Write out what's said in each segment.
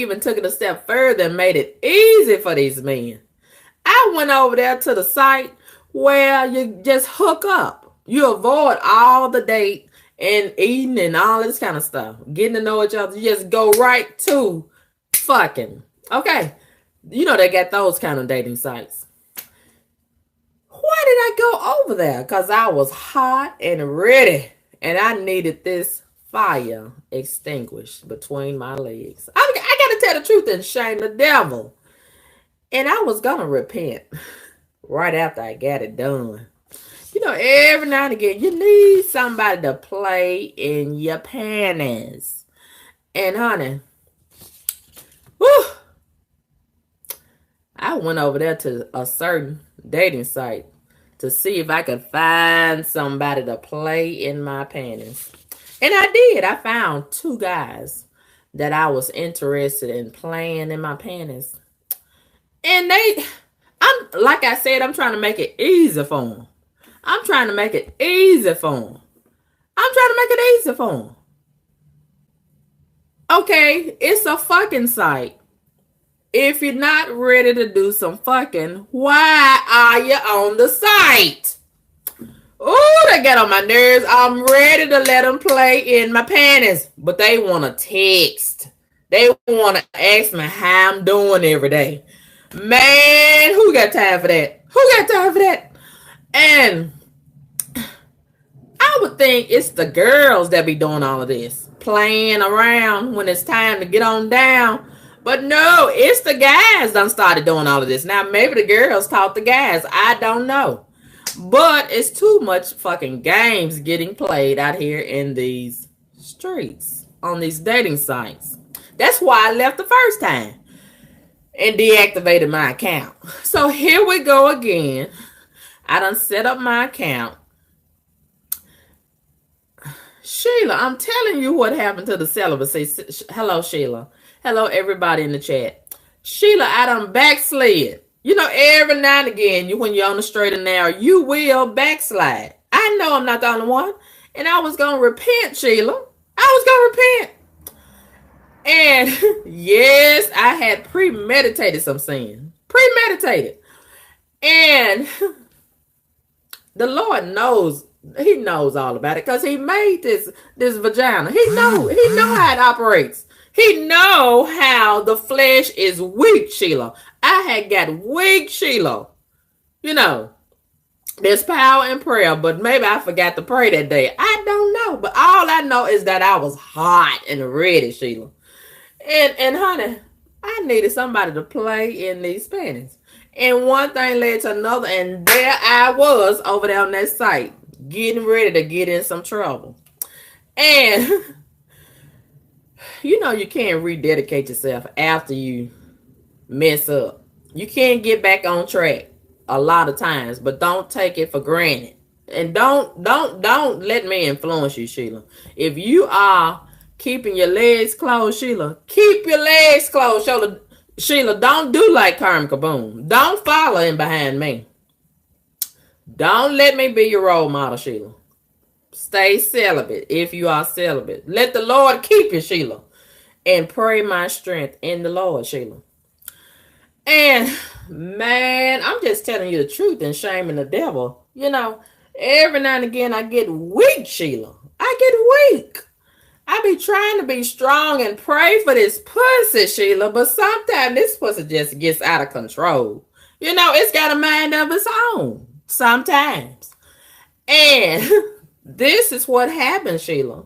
even took it a step further and made it easy for these men. I went over there to the site where you just hook up. You avoid all the date and eating and all this kind of stuff. Getting to know each other. You just go right to fucking. Okay. You know they got those kind of dating sites. Why did I go over there? Because I was hot and ready. And I needed this fire extinguished between my legs. I got to tell the truth and shame the devil. And I was going to repent right after I got it done. You know, every now and again, you need somebody to play in your panties. And honey, whew, I went over there to a certain dating site to see if I could find somebody to play in my panties. And I did. I found 2 guys that I was interested in playing in my panties. And like I said, I'm trying to make it easy for them. I'm trying to make it easy for them. Okay, it's a fucking site. If you're not ready to do some fucking, why are you on the site? Oh, they get on my nerves. I'm ready to let them play in my panties. But they want to text. They want to ask me how I'm doing every day. Man, who got time for that? And I would think it's the girls that be doing all of this. Playing around when it's time to get on down. But no, it's the guys done started doing all of this. Now, maybe the girls taught the guys. I don't know. But it's too much fucking games getting played out here in these streets. On these dating sites. That's why I left the first time. And deactivated my account. So here we go again. I done set up my account. Sheila, I'm telling you what happened to the celibacy. Hello, Sheila. Hello, everybody in the chat. Sheila, I done backslid. You know, every now and again, when you're on the straight and narrow, you will backslide. I know I'm not the only one. And I was going to repent, Sheila. I was going to repent. And yes, I had premeditated some sin. Premeditated. And the Lord knows. He knows all about it because he made this vagina. He know how it operates. He know how the flesh is weak, Sheila. I had got weak, Sheila. You know, there's power in prayer, but maybe I forgot to pray that day. I don't know, but all I know is that I was hot and ready, Sheila. And honey, I needed somebody to play in these panties. And one thing led to another, and there I was over there on that site, getting ready to get in some trouble. And you know you can't rededicate yourself after you mess up. You can't get back on track a lot of times, but don't take it for granted. And don't let me influence you, Sheila. If you are keeping your legs closed, Sheila, keep your legs closed, Sheila. Don't do like Carmen Kaboom. Don't follow in behind me. Don't let me be your role model, Sheila. Stay celibate if you are celibate. Let the Lord keep you, Sheila. And pray my strength in the Lord, Sheila. And, man, I'm just telling you the truth and shaming the devil. You know, every now and again I get weak, Sheila. I get weak. I be trying to be strong and pray for this pussy, Sheila, but sometimes this pussy just gets out of control. You know, it's got a mind of its own sometimes. And this is what happened, Sheila.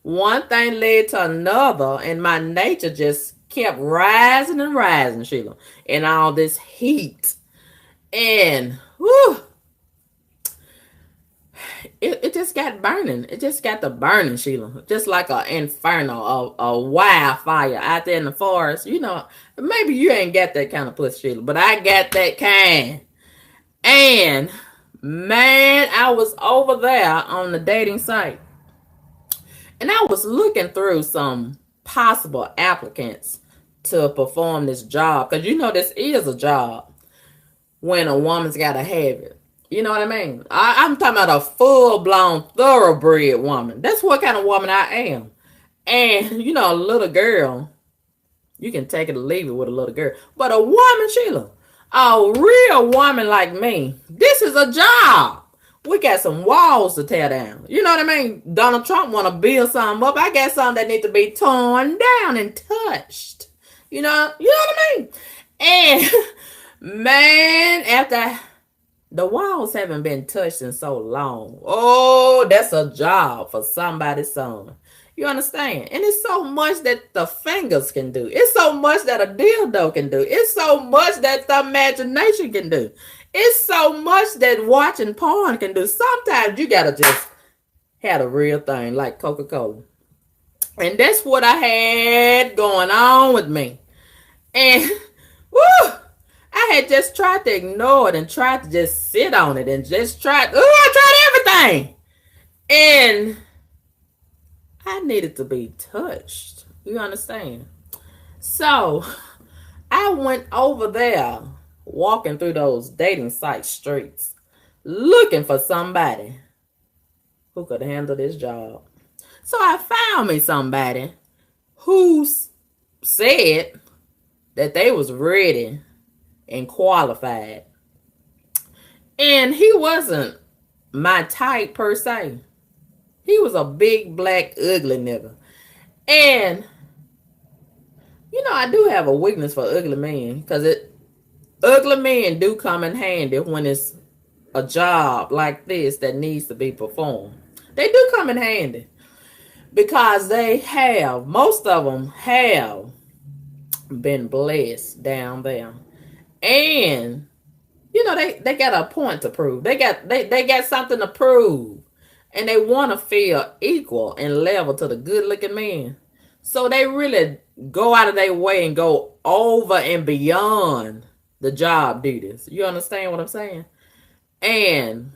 One thing led to another, and my nature just kept rising and rising, Sheila, in all this heat. And, whew, it just got burning. It just got the burning, Sheila. Just like an inferno, a wildfire out there in the forest. You know, maybe you ain't got that kind of pussy, Sheila, but I got that kind. And, man, I was over there on the dating site. And I was looking through some possible applicants to perform this job. Because you know this is a job when a woman's got to have it. You know what I mean? I'm talking about a full-blown, thoroughbred woman. That's what kind of woman I am. And, you know, a little girl, You can take it or leave it with a little girl. But a woman, Sheila, a real woman like me, this is a job. We got some walls to tear down. You know what I mean? Donald Trump want to build something up. I got something that need to be torn down and touched. You know what I mean? And man, after the walls haven't been touched in so long. Oh, that's a job for somebody's son. You understand? And it's so much that the fingers can do. It's so much that a dildo can do. It's so much that the imagination can do. It's so much that watching porn can do. Sometimes you gotta just have a real thing like Coca-Cola. And that's what I had going on with me. And woo, I had just tried to ignore it and tried to just sit on it and just I tried everything. And I needed to be touched. You understand? So I went over there, walking through those dating site streets, looking for somebody who could handle this job. So I found me somebody who said that they was ready and qualified. And he wasn't my type per se. He was a big, black, ugly nigga. And, I do have a weakness for ugly men. Because ugly men do come in handy when it's a job like this that needs to be performed. They do come in handy. Because most of them have been blessed down there. And, they got a point to prove. They got something to prove. And they want to feel equal and level to the good looking men. So they really go out of their way and go over and beyond the job duties. You understand what I'm saying? And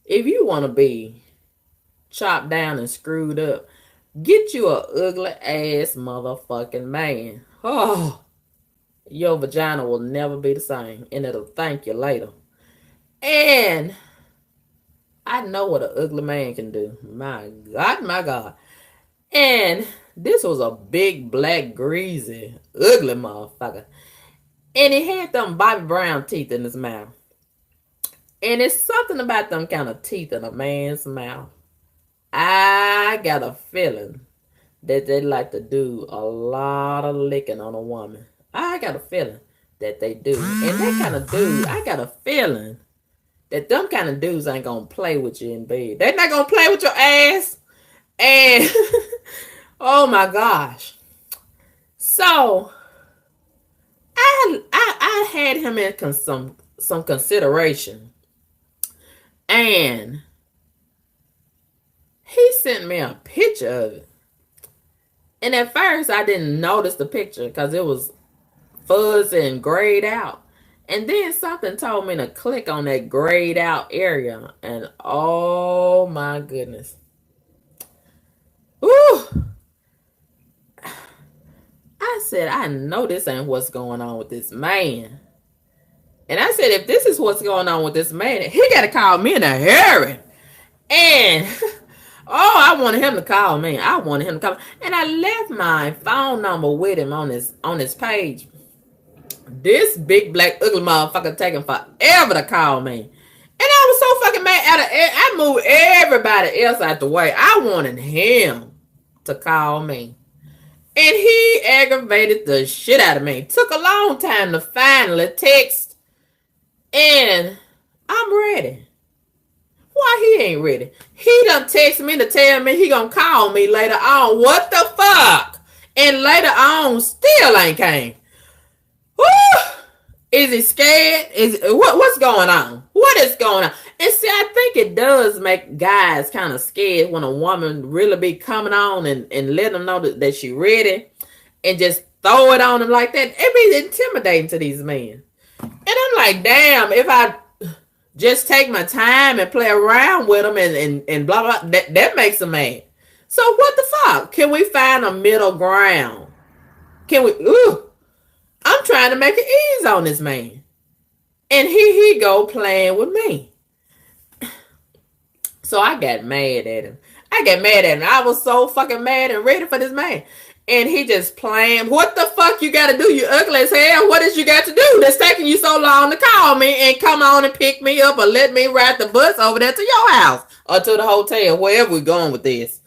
if you want to be chopped down and screwed up, get you a ugly ass motherfucking man. Oh, your vagina will never be the same. And it'll thank you later. And I know what an ugly man can do. My God, my God. And this was a big, black, greasy, ugly motherfucker. And he had them Bobby Brown teeth in his mouth. And it's something about them kind of teeth in a man's mouth. I got a feeling that they like to do a lot of licking on a woman. I got a feeling that they do. And that kind of dude, I got a feeling that them kind of dudes ain't gonna play with you in bed. They're not gonna play with your ass. And oh my gosh. So I had him in some consideration. And he sent me a picture of it. And at first I didn't notice the picture because it was fuzzy and grayed out. And then something told me to click on that grayed out area. And oh my goodness. Ooh. I said, I know this ain't what's going on with this man. And I said, if this is what's going on with this man, he got to call me in a hurry. And, I wanted him to call me. And I left my phone number with him on his page. This big black ugly motherfucker taking forever to call me. And I was so fucking mad. I moved everybody else out the way. I wanted him to call me. And he aggravated the shit out of me. Took a long time to finally text. And I'm ready. Why he ain't ready? He done text me to tell me he gonna call me later on. What the fuck? And later on still ain't came. Woo! Is he scared? What's going on? What is going on? And see, I think it does make guys kind of scared when a woman really be coming on and let them know that she ready and just throw it on them like that. It be intimidating to these men. And I'm like, damn, if I just take my time and play around with them and blah, blah, that makes them mad. So what the fuck? Can we find a middle ground? Can we? I'm trying to make it easy on this man. And he go playing with me. So I got mad at him. I was so fucking mad and ready for this man. And he just playing. What the fuck you got to do? You ugly as hell. What did you got to do that's taking you so long to call me and come on and pick me up or let me ride the bus over there to your house or to the hotel, wherever we're going with this?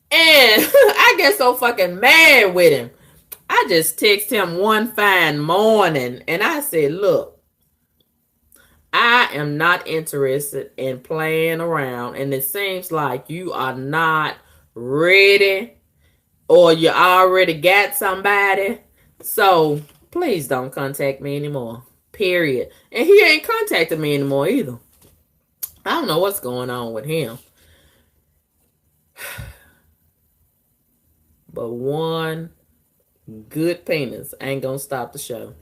And I get so fucking mad with him. I just text him one fine morning and I said, look, I am not interested in playing around. And it seems like you are not ready or you already got somebody. So please don't contact me anymore. Period. And he ain't contacted me anymore either. I don't know what's going on with him. But one good penis ain't gonna stop the show.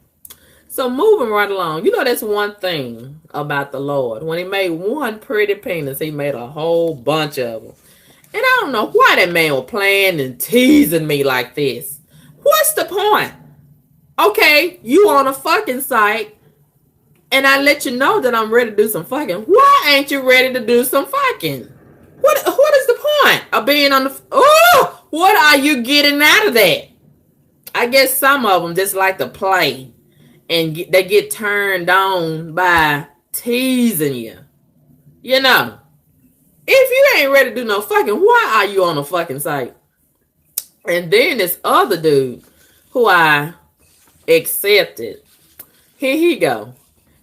So moving right along, you know that's one thing about the Lord. When he made one pretty penis, he made a whole bunch of them. And I don't know why that man was playing and teasing me like this. What's the point? Okay, you on a fucking site, and I let you know that I'm ready to do some fucking. Why ain't you ready to do some fucking? What is the point of being on the... Oh, what are you getting out of that? I guess some of them just like to play. And they get turned on by teasing you. You know. If you ain't ready to do no fucking, why are you on a fucking site? And then this other dude who I accepted. Here he go.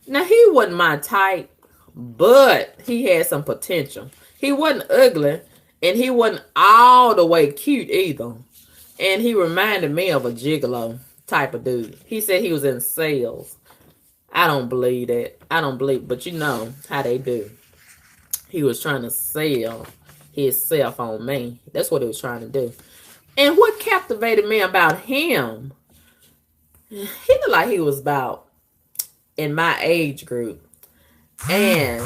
Now, he wasn't my type, but he had some potential. He wasn't ugly, and he wasn't all the way cute either. And he reminded me of a gigolo type of dude. He said he was in sales. I don't believe that. I don't believe, but you know how they do. He was trying to sell himself on me. That's what he was trying to do. And what captivated me about him, he looked like he was about in my age group. And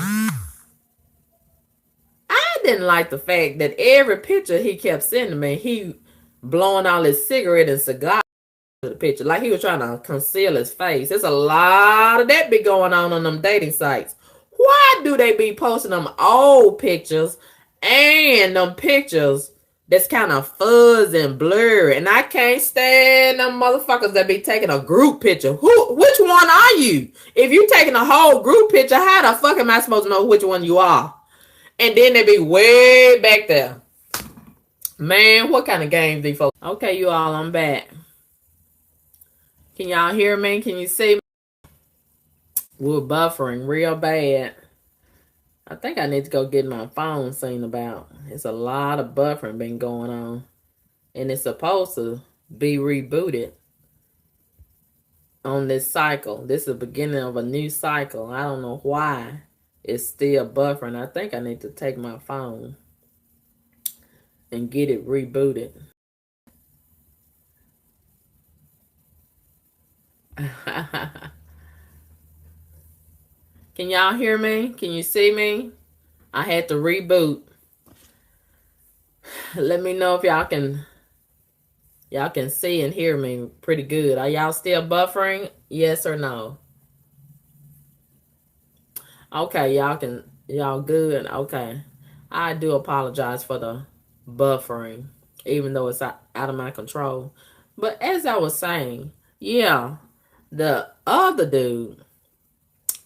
I didn't like the fact that every picture he kept sending me, he blowing all his cigarette and cigar to the picture. Like he was trying to conceal his face. There's a lot of that be going on them dating sites. Why do they be posting them old pictures and them pictures that's kind of fuzzy and blurry? And I can't stand them motherfuckers that be taking a group picture. Which one are you? If you taking a whole group picture, how the fuck am I supposed to know which one you are? And then they be way back there. Man, what kind of games these folks? Okay, you all, I'm back. Can y'all hear me? Can you see me? We're buffering real bad. I think I need to go get my phone seen about. It's a lot of buffering been going on. And it's supposed to be rebooted on this cycle. This is the beginning of a new cycle. I don't know why it's still buffering. I think I need to take my phone and get it rebooted. Can y'all hear me? Can you see me? I had to reboot. Let me know if y'all can see and hear me pretty good. Are y'all still buffering? Yes or no? Okay, y'all good? Okay. I do apologize for the buffering, even though it's out of my control. But as I was saying, yeah, the other dude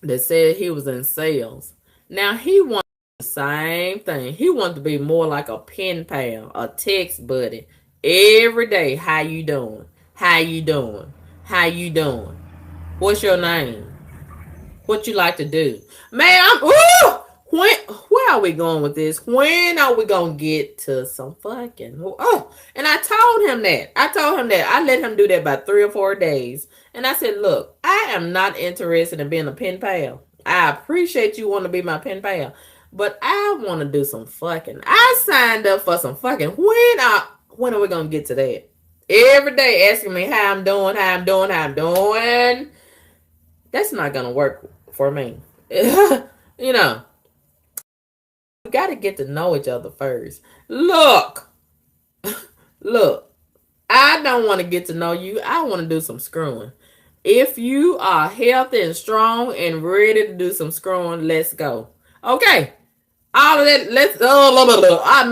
that said he was in sales. Now, he wanted the same thing. He wanted to be more like a pen pal, a text buddy. Every day, how you doing? How you doing? How you doing? What's your name? What you like to do? Man, where are we going with this? When are we going to get to some fucking... Oh, and I told him that. I let him do that about 3 or 4 days. And I said, look, I am not interested in being a pen pal. I appreciate you want to be my pen pal. But I want to do some fucking. I signed up for some fucking. When are we going to get to that? Every day asking me how I'm doing. That's not going to work for me. You know. We got to get to know each other first. Look. I don't want to get to know you. I want to do some screwing. If you are healthy and strong and ready to do some screwing, let's go. Okay. All of that, let's,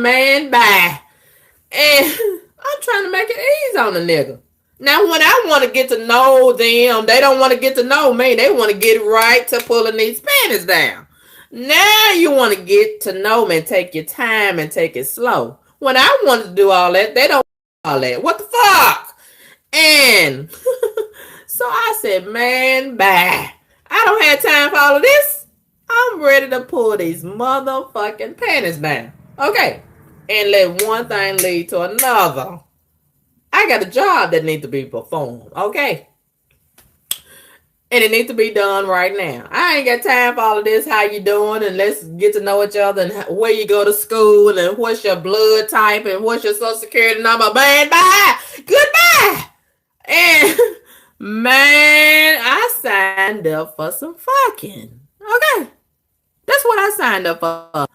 man, bye. And, I'm trying to make it easy on the nigga. Now, when I want to get to know them, they don't want to get to know me. They want to get right to pulling these panties down. Now you want to get to know me and take your time and take it slow. When I wanted to do all that, they don't do all that. What the fuck? And so I said, man, bye. I don't have time for all of this. I'm ready to pull these motherfucking panties down. Okay. And let one thing lead to another. I got a job that needs to be performed. Okay. And it needs to be done right now. I ain't got time for all of this. How you doing? And let's get to know each other and where you go to school and what's your blood type and what's your social security number. Man, bye. Goodbye. And man, I signed up for some fucking. Okay. That's what I signed up for.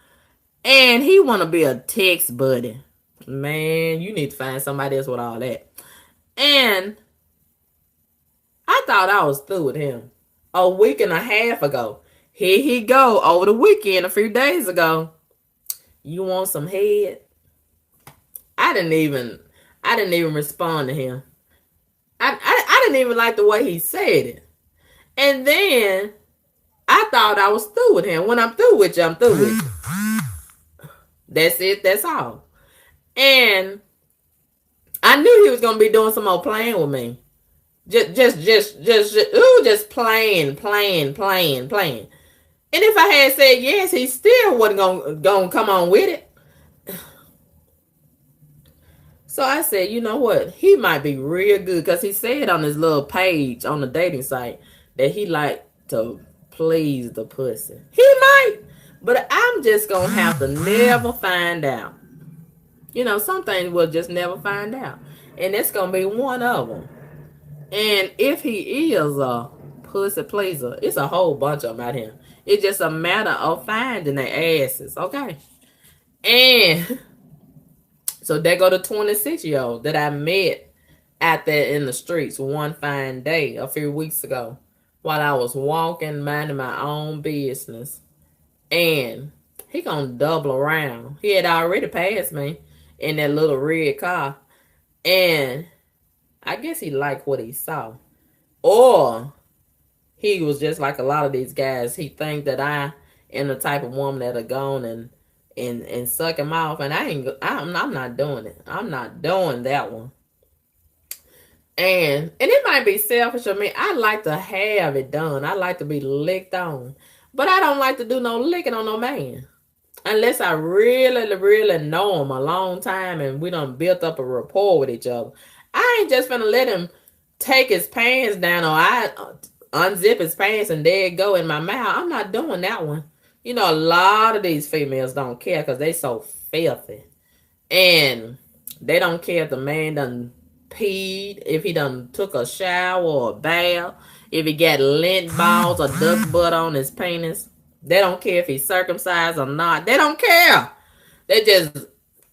And he want to be a text buddy. Man, you need to find somebody else with all that. And I thought I was through with him a week and a half ago. Here he go over the weekend a few days ago. You want some head? I didn't even respond to him. I didn't even like the way he said it. And then I thought I was through with him. When I'm through with you, I'm through with you. That's it. That's all. And I knew he was gonna be doing some more playing with me. Just playing. And if I had said yes, he still wasn't gonna come on with it. So I said, you know what? He might be real good because he said on his little page on the dating site that he liked to please the pussy. He might, but I'm just gonna have to never find out. You know, some things we'll just never find out. And that's going to be one of them. And if he is a pussy pleaser, it's a whole bunch of them out here. It's just a matter of finding their asses, okay? And so there go the 26-year-old that I met out there in the streets one fine day a few weeks ago while I was walking, minding my own business. And he gonna double around. He had already passed me in that little red car. And I guess he liked what he saw. Or he was just like a lot of these guys. He think that I am the type of woman that'll go on and suck him off. And I'm not doing it. I'm not doing that one. And it might be selfish of me. I like to have it done. I like to be licked on. But I don't like to do no licking on no man. Unless I really, really know him a long time and we done built up a rapport with each other. I ain't just finna let him take his pants down or I unzip his pants and there it go in my mouth. I'm not doing that one. You know, a lot of these females don't care because they so filthy. And they don't care if the man done peed, if he done took a shower or a bath, if he got lint balls or duck butt on his penis. They don't care if he's circumcised or not. They don't care. They just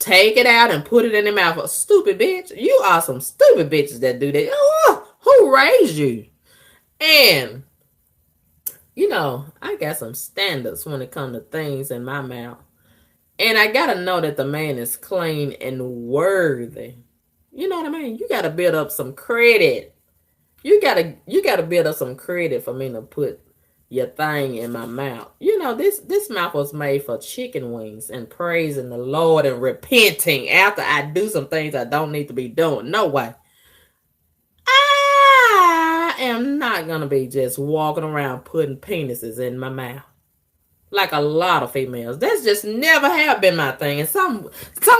take it out and put it in their mouth. Stupid bitch. You are some stupid bitches that do that. Oh, who raised you? And, you know, I got some standards when it comes to things in my mouth. And I got to know that the man is clean and worthy. You know what I mean? You got to build up some credit. You got to build up some credit for me to put your thing in my mouth. You know, this mouth was made for chicken wings and praising the Lord and repenting after I do some things I don't need to be doing. No way. I am not going to be just walking around putting penises in my mouth. Like a lot of females. That's just never have been my thing. And some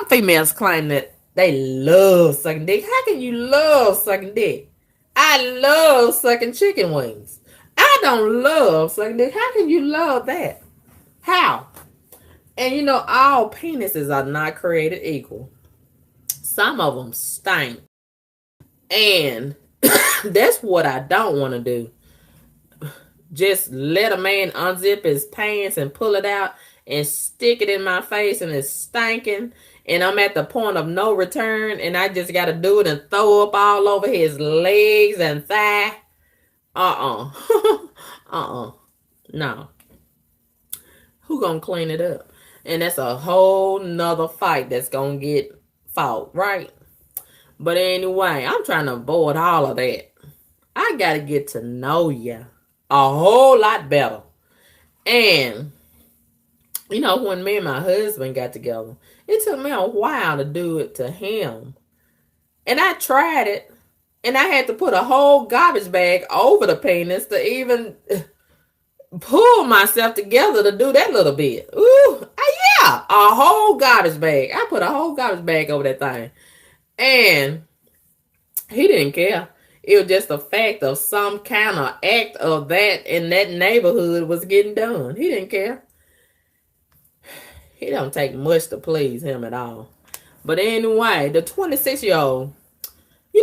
females claim that they love sucking dick. How can you love sucking dick? I love sucking chicken wings. I don't love sucking dick. How can you love that? How? And you know, all penises are not created equal. Some of them stink. And that's what I don't want to do. Just let a man unzip his pants and pull it out and stick it in my face and it's stinking. And I'm at the point of no return and I just got to do it and throw up all over his legs and thigh. No. Who gonna clean it up? And that's a whole nother fight that's gonna get fought, right? But anyway, I'm trying to avoid all of that. I got to get to know you a whole lot better. And, when me and my husband got together, it took me a while to do it to him. And I tried it. And I had to put a whole garbage bag over the penis to even pull myself together to do that little bit. Ooh, yeah, a whole garbage bag. I put a whole garbage bag over that thing. And he didn't care. It was just a fact of some kind of act of that in that neighborhood was getting done. He didn't care. He don't take much to please him at all. But anyway, the 26-year-old,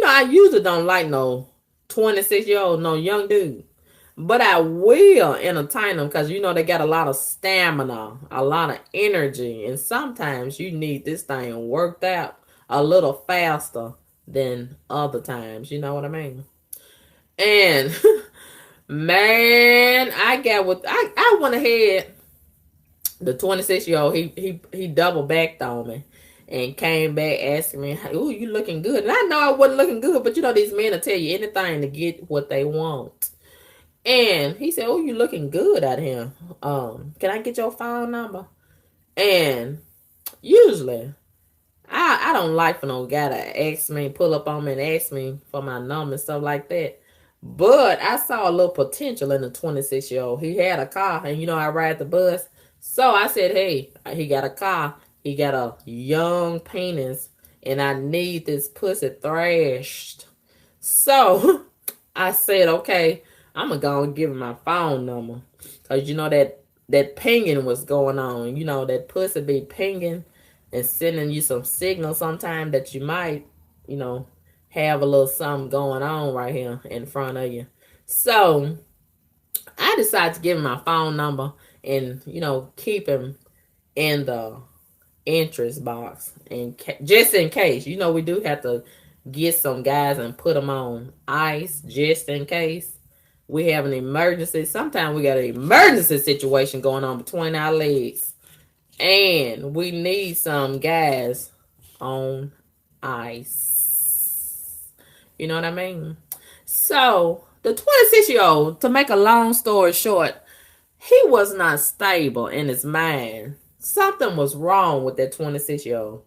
I usually don't like no 26-year-old, no young dude. But I will entertain them because, they got a lot of stamina, a lot of energy. And sometimes you need this thing worked out a little faster than other times. You know what I mean? And, man, I went ahead. The 26-year-old, he double backed on me and came back asking me, "Ooh, you looking good." And I know I wasn't looking good, but these men will tell you anything to get what they want. And he said, "Oh, you looking good out here. Can I get your phone number?" And usually, I don't like for no guy to pull up on me and ask me for my number and stuff like that. But I saw a little potential in the 26-year-old. He had a car, and I ride the bus. So I said, hey, he got a car. He got a young penis, and I need this pussy thrashed. So I said, okay, I'm going to go and give him my phone number. Because that pinging was going on. That pussy be pinging and sending you some signal sometime that you might, have a little something going on right here in front of you. So I decided to give him my phone number and, keep him in the interest box. And just in case, we do have to get some guys and put them on ice just in case we have an emergency. Sometimes we got an emergency situation going on between our legs. And we need some guys on ice. You know what I mean? So, the 26-year-old, to make a long story short, he was not stable in his mind. Something was wrong with that 26-year-old.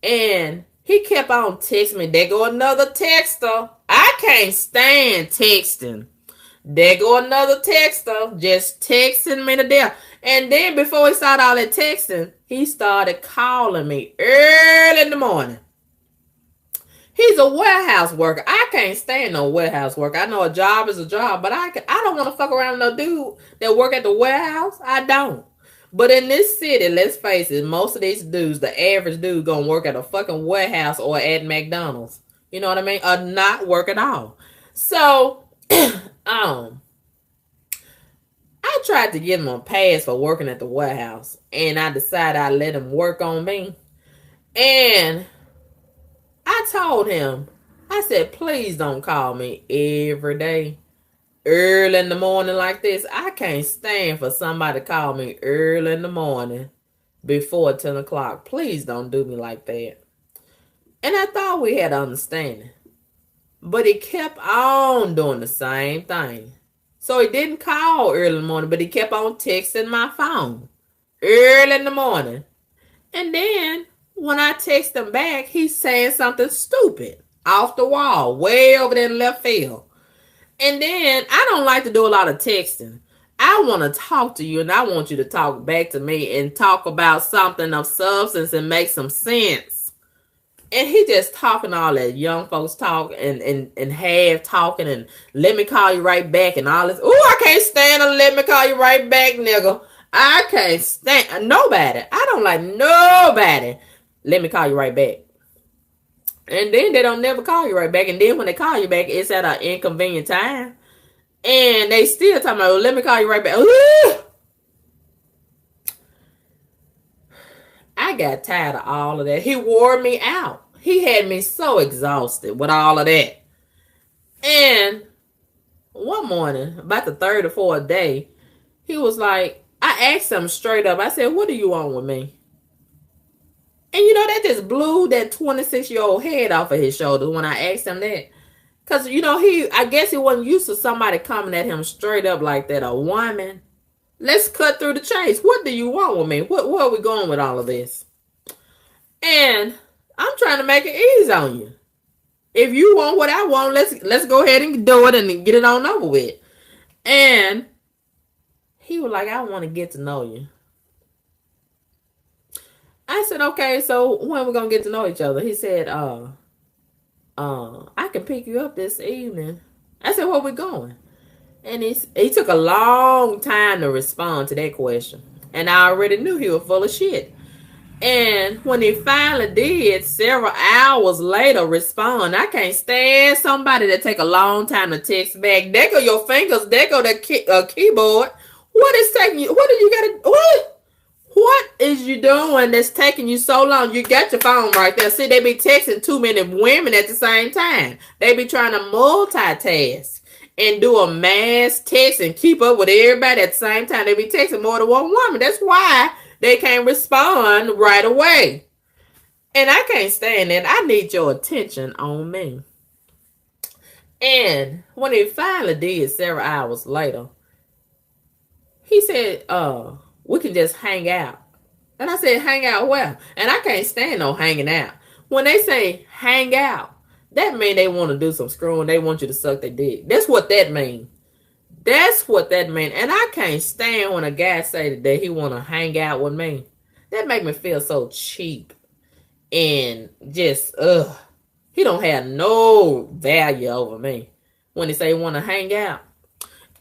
And he kept on texting me. There go another texter. I can't stand texting. There go another texter. Just texting me to death. And then before he started all that texting, he started calling me early in the morning. He's a warehouse worker. I can't stand no warehouse worker. I know a job is a job, but I don't want to fuck around with no dude that work at the warehouse. I don't. But in this city, let's face it, most of these dudes, the average dude gonna work at a fucking warehouse or at McDonald's. You know what I mean? Or not work at all. So, I tried to give him a pass for working at the warehouse. And I decided I'd let him work on me. And I told him, I said, please don't call me every day. Early in the morning like this. I can't stand for somebody to call me early in the morning before 10 o'clock. Please don't do me like that. And I thought we had understanding. But he kept on doing the same thing. So he didn't call early in the morning, but he kept on texting my phone early in the morning. And then when I text him back, he's saying something stupid off the wall, way over there in left field. And then I don't like to do a lot of texting. I want to talk to you, and I want you to talk back to me and talk about something of substance and make some sense. And he just talking all that young folks talk and half talking and let me call you right back and all this. Ooh, I can't stand to let me call you right back, nigga. I can't stand nobody. I don't like nobody. Let me call you right back. And then they don't never call you right back. And then when they call you back, it's at an inconvenient time. And they still talking about, let me call you right back. Ooh! I got tired of all of that. He wore me out. He had me so exhausted with all of that. And one morning, about the third or fourth day, he was like, I asked him straight up. I said, what do you want with me? And that just blew that 26-year-old head off of his shoulders when I asked him that. Because, I guess he wasn't used to somebody coming at him straight up like that. A woman. Let's cut through the chase. What do you want with me? Where are we going with all of this? And I'm trying to make it easy on you. If you want what I want, let's go ahead and do it and get it on over with. And he was like, I want to get to know you. I said, okay, so when we gonna get to know each other? He said, I can pick you up this evening. I said, where we going? And he took a long time to respond to that question. And I already knew he was full of shit. And when he finally did, several hours later, respond. I can't stand somebody that take a long time to text back. There go your fingers. There go the keyboard. What is taking you? What do you got to? What is you doing that's taking you so long? You got your phone right there. See, they be texting too many women at the same time. They be trying to multitask and do a mass text and keep up with everybody at the same time. They be texting more than one woman. That's why they can't respond right away. And I can't stand that. I need your attention on me. And when he finally did several hours later, he said, we can just hang out. And I said, hang out where? And I can't stand no hanging out. When they say hang out, that means they want to do some screwing. They want you to suck their dick. That's what that means. That's what that means. And I can't stand when a guy say that he want to hang out with me. That make me feel so cheap. And just, he don't have no value over me when he say he want to hang out.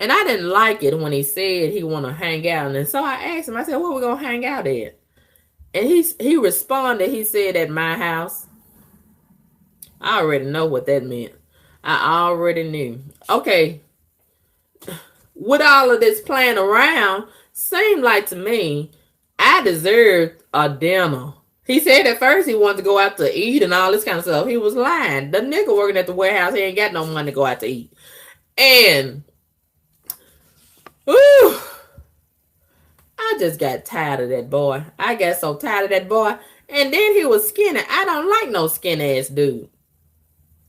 And I didn't like it when he said he want to hang out. And so I asked him, I said, where we going to hang out at? And he responded, he said, at my house. I already know what that meant. I already knew. Okay. With all of this playing around, seemed like to me, I deserved a dinner. He said at first he wanted to go out to eat and all this kind of stuff. He was lying. The nigga working at the warehouse, he ain't got no money to go out to eat. And I just got tired of that boy. I got so tired of that boy. And then he was skinny. I don't like no skinny ass dude.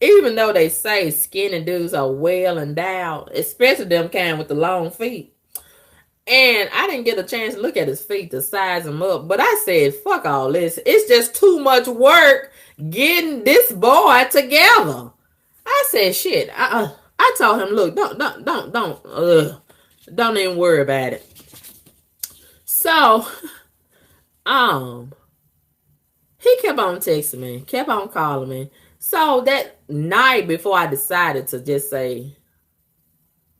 Even though they say skinny dudes are well endowed, especially them kind with the long feet. And I didn't get a chance to look at his feet to size him up. But I said, fuck all this. It's just too much work getting this boy together. I said, shit. I told him, look, don't even worry about it. So, he kept on texting me, kept on calling me. So that night before I decided to just say,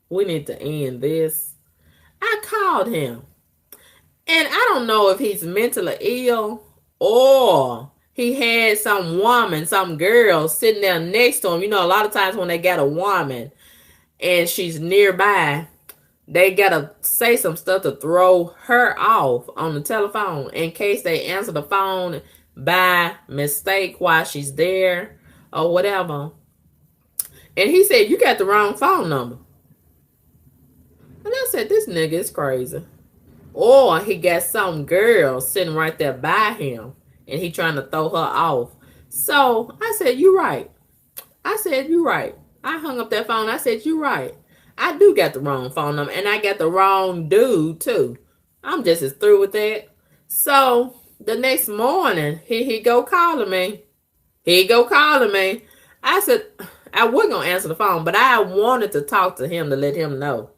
we need to end this, I called him. And I don't know if he's mentally ill or he had some woman, some girl sitting there next to him. You know, a lot of times when they got a woman and she's nearby, they gotta say some stuff to throw her off on the telephone in case they answer the phone by mistake while she's there or whatever. And he said, you got the wrong phone number. And I said, this nigga is crazy. Or he got some girl sitting right there by him and he trying to throw her off. So I said, you right. I said, you right. I hung up that phone. I said, you right. I do got the wrong phone number and I got the wrong dude too. I'm just as through with that. So the next morning, he go calling me. I said, I wasn't going to answer the phone, but I wanted to talk to him to let him know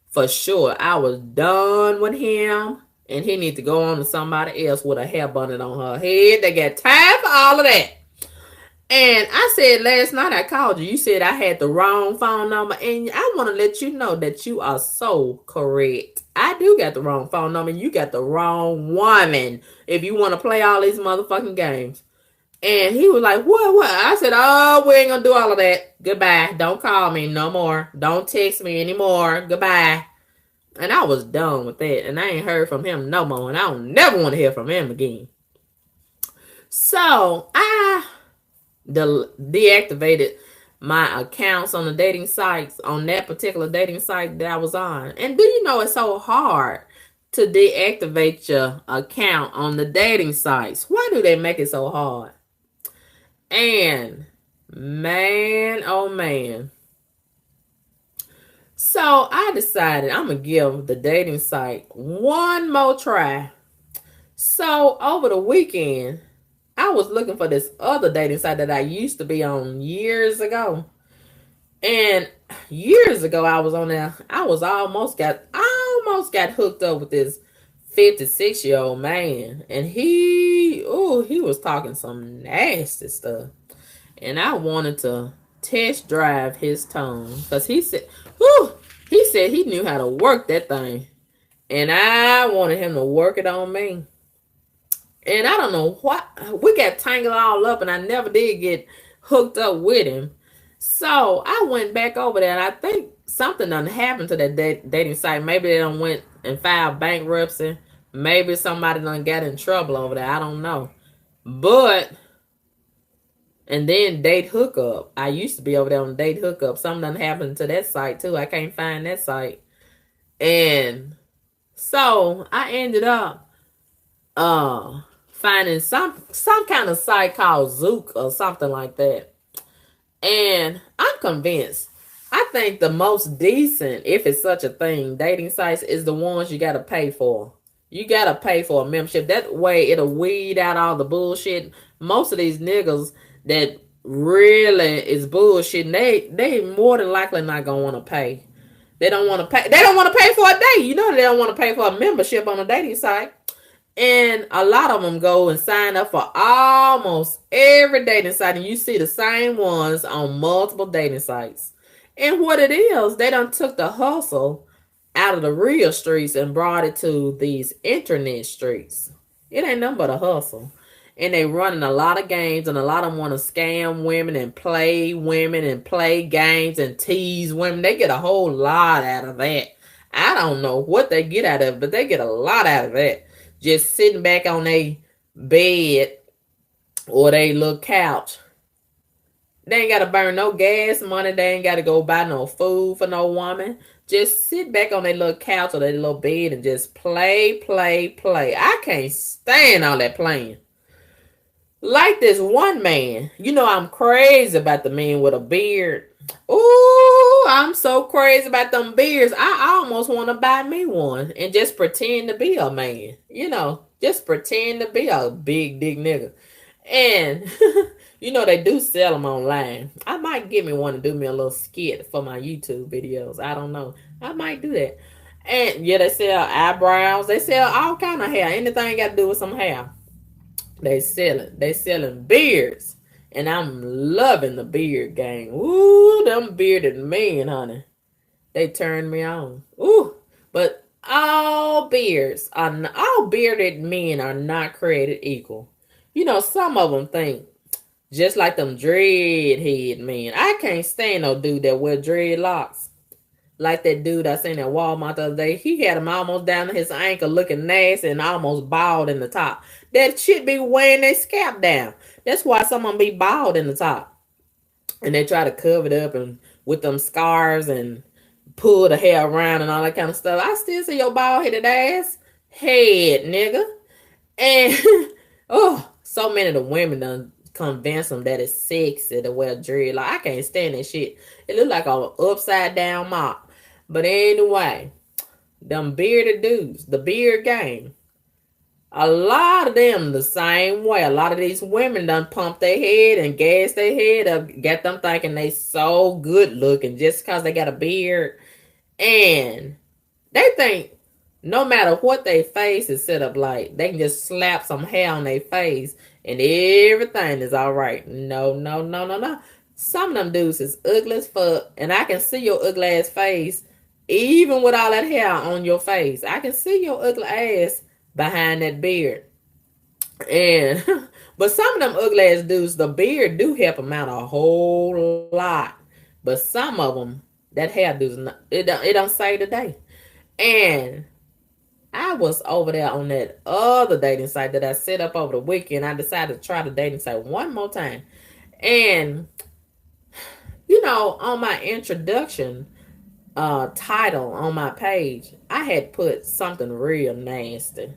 for sure I was done with him and he need to go on to somebody else with a hair bonnet on her head. They got time for all of that. And I said last night I called you. You said I had the wrong phone number. And I want to let you know that you are so correct. I do got the wrong phone number. You got the wrong woman if you want to play all these motherfucking games. And he was like, what? I said, oh, we ain't going to do all of that. Goodbye. Don't call me no more. Don't text me anymore. Goodbye. And I was done with that. And I ain't heard from him no more. And I don't never want to hear from him again. So I deactivated my accounts on the dating sites, on that particular dating site that I was on. And do you know it's so hard to deactivate your account on the dating sites. Why do they make it so hard? And man, oh man. So I decided I'm going to give the dating site one more try. So over the weekend, I was looking for this other dating site that I used to be on years ago. And years ago I was on there. I almost got hooked up with this 56-year-old man. And he was talking some nasty stuff. And I wanted to test drive his tongue. Because he said he knew how to work that thing. And I wanted him to work it on me. And I don't know what. We got tangled all up and I never did get hooked up with him. So I went back over there and I think something done happened to that dating site. Maybe they done went and filed bankruptcy. Maybe somebody done got in trouble over there. I don't know. But, and then Date Hookup. I used to be over there on Date Hookup. Something done happened to that site too. I can't find that site. And so I ended up finding some kind of site called Zook or something like that. And I'm convinced. I think the most decent, if it's such a thing, dating sites is the ones you got to pay for. You got to pay for a membership. That way it'll weed out all the bullshit. Most of these niggas that really is bullshitting, they more than likely not going to want to pay. They don't want to pay. They don't want to pay for a date. You know they don't want to pay for a membership on a dating site. And a lot of them go and sign up for almost every dating site. And you see the same ones on multiple dating sites. And what it is, they done took the hustle out of the real streets and brought it to these internet streets. It ain't nothing but a hustle. And they running a lot of games. And a lot of them want to scam women and play games and tease women. They get a whole lot out of that. I don't know what they get out of it, but they get a lot out of that. Just sitting back on their bed or their little couch. They ain't got to burn no gas money. They ain't got to go buy no food for no woman. Just sit back on their little couch or their little bed and just play. I can't stand all that playing. Like this one man. You know I'm crazy about the man with a beard. Ooh, I'm so crazy about them beards. I almost want to buy me one and just pretend to be a man. You know, just pretend to be a big dick nigga. And, you know, they do sell them online. I might get me one and do me a little skit for my YouTube videos. I don't know. I might do that. And, yeah, they sell eyebrows. They sell all kind of hair. Anything got to do with some hair. They selling beards. And I'm loving the beard game. Ooh, them bearded men, honey. They turn me on. Ooh, but all bearded men are not created equal. You know, some of them think just like them dreadhead men. I can't stand no dude that wear dreadlocks. Like that dude I seen at Walmart the other day. He had him almost down to his ankle looking nasty and almost bald in the top. That shit be weighing their scalp down. That's why some of them be bald in the top. And they try to cover it up and with them scarves and pull the hair around and all that kind of stuff. I still see your bald-headed ass head, nigga. And, oh, so many of the women done convince them that it's sexy to wear dreadlocks. I can't stand that shit. It look like an upside-down mop. But anyway, them bearded dudes, the beard game, a lot of them the same way. A lot of these women done pump their head and gas their head up, get them thinking they so good looking just because they got a beard. And they think no matter what their face is set up like, they can just slap some hair on their face and everything is all right. No. Some of them dudes is ugly as fuck. And I can see your ugly ass face even with all that hair on your face. I can see your ugly ass behind that beard. And but some of them ugly ass dudes, the beard do help them out a whole lot. But some of them, that hair does not, it don't save the day. And I was over there on that other dating site that I set up over the weekend. I decided to try the dating site one more time. And, you know, on my introduction, title on my page, I had put something real nasty.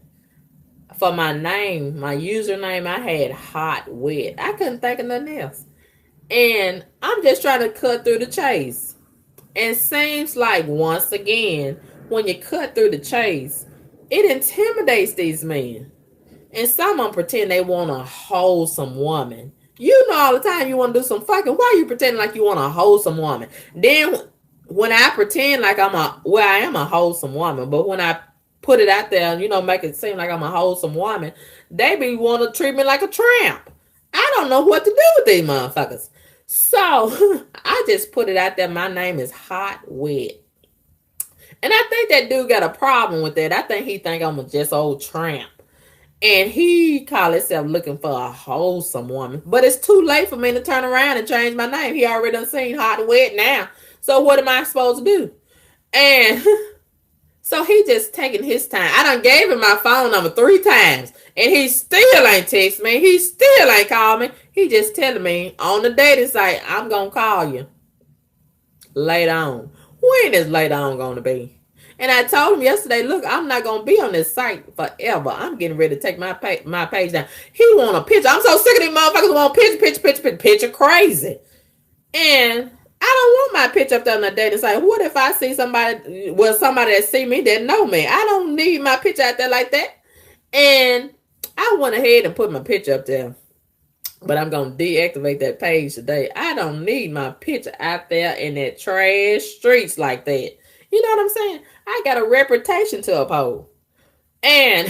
For my name, my username, I had hot wet. I couldn't think of nothing else. And I'm just trying to cut through the chase. And seems like once again, when you cut through the chase, it intimidates these men. And some of them pretend they want a wholesome woman. You know all the time you want to do some fucking. Why are you pretending like you want a wholesome woman? Then when I pretend like I am a wholesome woman, but when I put it out there, make it seem like I'm a wholesome woman, they be want to treat me like a tramp. I don't know what to do with these motherfuckers. So I just put it out there. My name is Hot Wet. And I think that dude got a problem with that. I think he think I'm a just old tramp. And he call himself looking for a wholesome woman. But it's too late for me to turn around and change my name. He already done seen Hot and Wet now. So what am I supposed to do? And so he just taking his time. I done gave him my phone number 3 times. And he still ain't text me. He still ain't called me. He just telling me on the dating site, I'm going to call you later on. When is later on going to be? And I told him yesterday, look, I'm not going to be on this site forever. I'm getting ready to take my page down. He want a picture. I'm so sick of these motherfuckers want picture crazy. And I don't want my picture up there on the dating site. What if I see somebody that see me that know me? I don't need my picture out there like that. And I went ahead and put my picture up there. But I'm going to deactivate that page today. I don't need my picture out there in that trash streets like that. You know what I'm saying? I got a reputation to uphold. And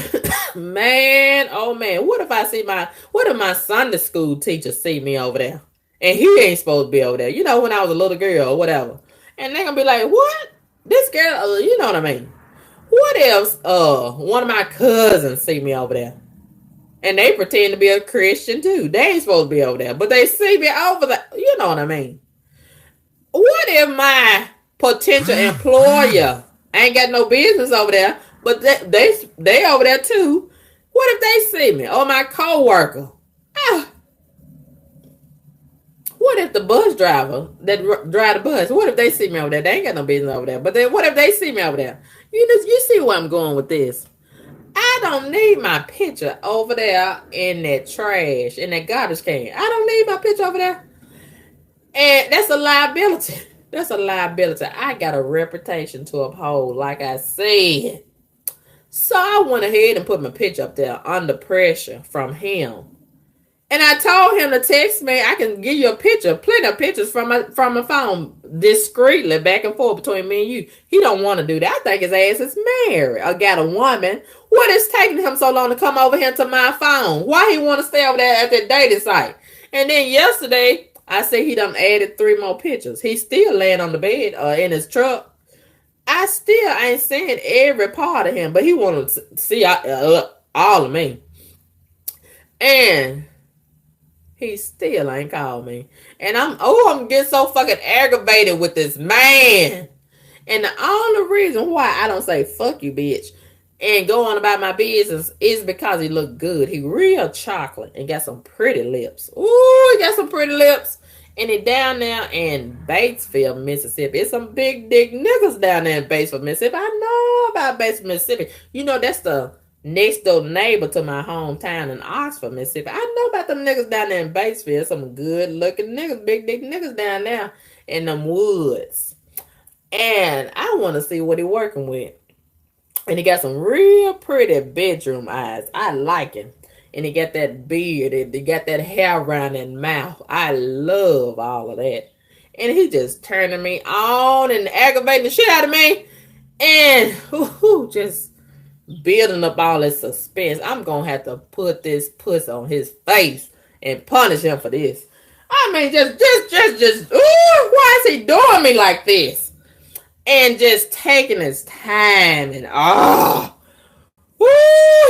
man, oh man, what if my Sunday school teacher see me over there? And he ain't supposed to be over there. When I was a little girl or whatever. And they're going to be like, what? This girl, you know what I mean? What if one of my cousins see me over there? And they pretend to be a Christian too. They ain't supposed to be over there. But they see me over there. You know what I mean? What if my potential employer ain't got no business over there, but they over there too? What if they see me? Or my co-worker? What if the bus driver that drive the bus, what if they see me over there? They ain't got no business over there. But then what if they see me over there? You see where I'm going with this. I don't need my picture over there in that trash, in that garbage can. I don't need my picture over there. And that's a liability. That's a liability. I got a reputation to uphold, like I said. So I went ahead and put my picture up there under pressure from him. And I told him to text me. I can give you a picture, plenty of pictures from my phone, discreetly back and forth between me and you. He don't want to do that. I think his ass is married or got a woman. What is taking him so long to come over here to my phone? Why he want to stay over there at that dating site? And then yesterday, I said he done added 3 more pictures. He's still laying on the bed in his truck. I still ain't seeing every part of him, but he want to see all of me. And he still ain't called me. And I'm getting so fucking aggravated with this man. And the only reason why I don't say fuck you, bitch, and go on about my business is because he look good. He real chocolate and got some pretty lips. Ooh, he got some pretty lips. And he down there in Batesville, Mississippi. It's some big dick niggas down there in Batesville, Mississippi. I know about Batesville, Mississippi. That's the next door neighbor to my hometown in Oxford, Mississippi. I know about them niggas down there in Batesville. Some good looking niggas, big dick niggas down there in them woods. And I want to see what he working with. And he got some real pretty bedroom eyes. I like him. And he got that beard. And he got that hair around his mouth. I love all of that. And he just turning me on and aggravating the shit out of me. And just building up all this suspense. I'm going to have to put this puss on his face and punish him for this. I mean, why is he doing me like this? And just taking his time and,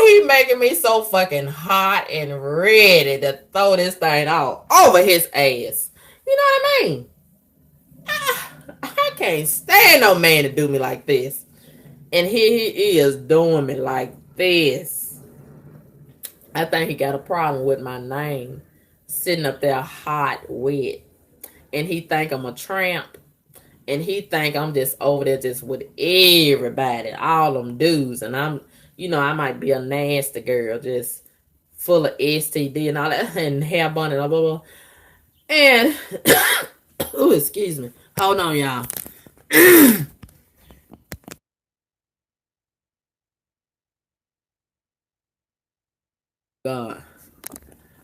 he making me so fucking hot and ready to throw this thing all over his ass. You know what I mean? I can't stand no man to do me like this. And here he is doing me like this. I think he got a problem with my name. Sitting up there hot, wet. And he think I'm a tramp. And he think I'm just over there just with everybody, all them dudes. And I might be a nasty girl, just full of STD and all that, and hair bun and blah, blah, blah. And, oh, excuse me. Hold on, y'all. God.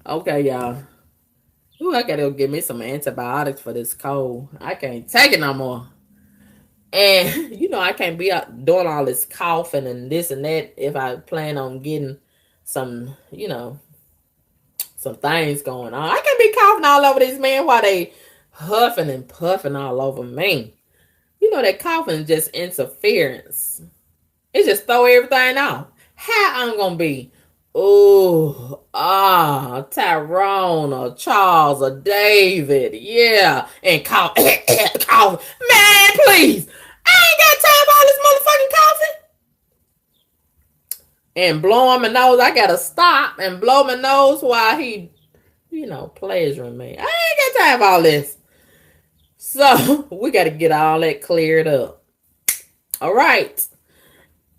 Okay, y'all. Ooh, I gotta go get me some antibiotics for this cold. I can't take it no more. And I can't be out doing all this coughing and this and that if I plan on getting some, some things going on. I can't be coughing all over these men while they huffing and puffing all over me. That coughing is just interference. It just throw everything off. How I'm gonna be, Tyrone or Charles or David, yeah, and cough, cough. Man, please, I ain't got time for all this motherfucking coughing. And blowing my nose, I gotta stop and blow my nose while he, pleasuring me. I ain't got time for all this. So we gotta get all that cleared up. All right.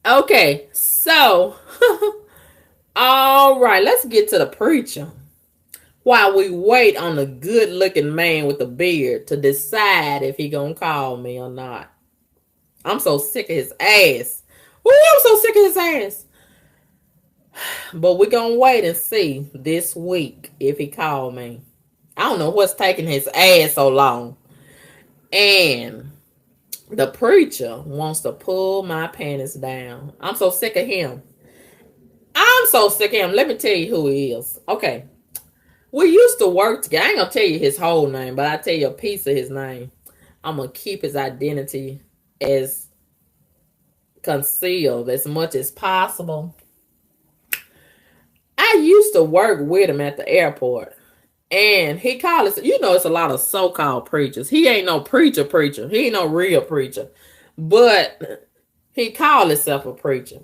Okay, so all right, let's get to the preacher. While we wait on the good-looking man with the beard to decide if he gonna call me or not. I'm so sick of his ass. Ooh, I'm so sick of his ass. But we're gonna wait and see this week if he called me. I don't know what's taking his ass so long. And the preacher wants to pull my panties down. I'm so sick of him. I'm so sick of him. Let me tell you who he is. Okay. We used to work together. I ain't going to tell you his whole name, but I'll tell you a piece of his name. I'm going to keep his identity as concealed as much as possible. I used to work with him at the airport. And he called us, it's a lot of so-called preachers. He ain't no preacher. He ain't no real preacher. But he called himself a preacher.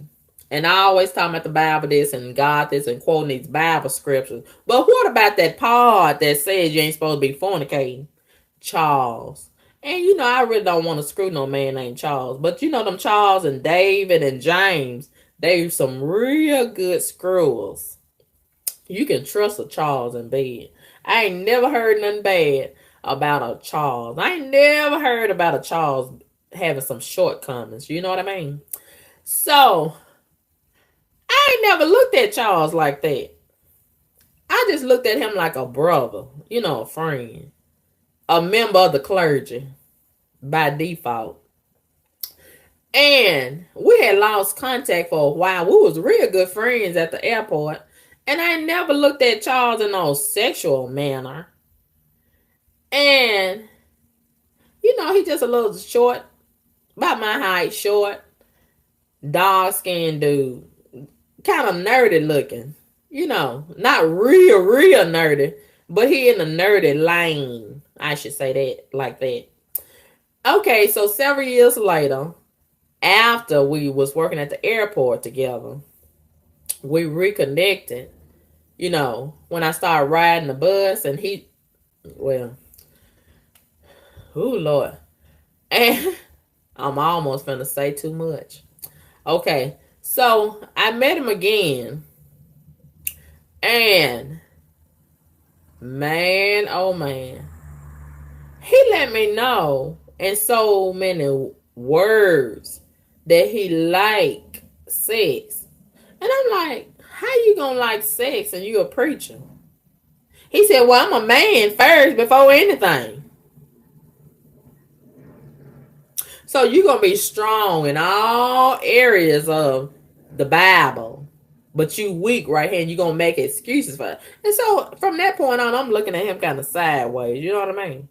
And I always talk about the Bible this and God this and quoting these Bible scriptures. But what about that part that says you ain't supposed to be fornicating? Charles. And I really don't want to screw no man named Charles. But them Charles and David and James, they some real good screwers. You can trust a Charles in bed. I ain't never heard nothing bad about a Charles. I ain't never heard about a Charles having some shortcomings. You know what I mean? So, I ain't never looked at Charles like that. I just looked at him like a brother, a friend, a member of the clergy by default. And we had lost contact for a while. We was real good friends at the airport. And I never looked at Charles in no sexual manner. And, he just a little short, about my height, short, dark-skinned dude. Kind of nerdy looking. Not real nerdy. But he in the nerdy lane. I should say that, like that. Okay, so several years later, after we was working at the airport together, we reconnected, when I started riding the bus and oh Lord. And I'm almost finna say too much. Okay, so I met him again. And man, oh man. He let me know in so many words that he like sex. And I'm like, how you gonna like sex and you a preacher? He said, well, I'm a man first before anything. So you're gonna be strong in all areas of the Bible, but you weak right here and you're gonna make excuses for it. And so from that point on, I'm looking at him kind of sideways. You know what I mean?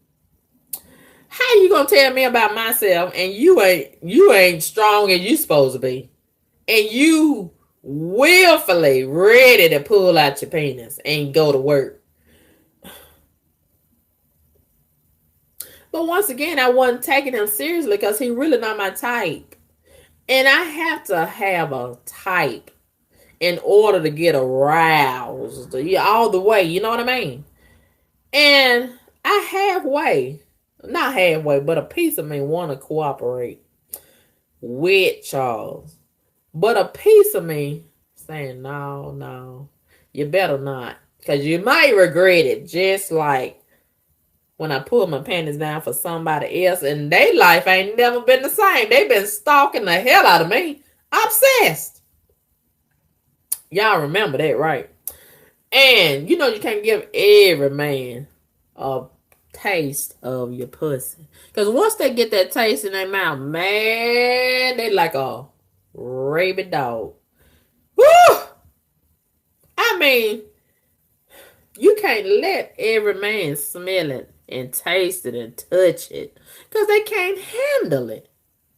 How you gonna tell me about myself and you ain't strong as you supposed to be? And you willfully ready to pull out your penis and go to work. But once again, I wasn't taking him seriously because he really not my type. And I have to have a type in order to get aroused all the way. You know what I mean? And I halfway Not halfway, but a piece of me want to cooperate with Charles. But a piece of me saying, no, no, you better not. Because you might regret it. Just like when I pulled my panties down for somebody else and their life ain't never been the same. They been stalking the hell out of me. Obsessed. Y'all remember that, right? And you know you can't give every man a taste of your pussy. Because once they get that taste in their mouth, man, they like a rabid dog. Woo! I mean, you can't let every man smell it and taste it and touch it. Because they can't handle it.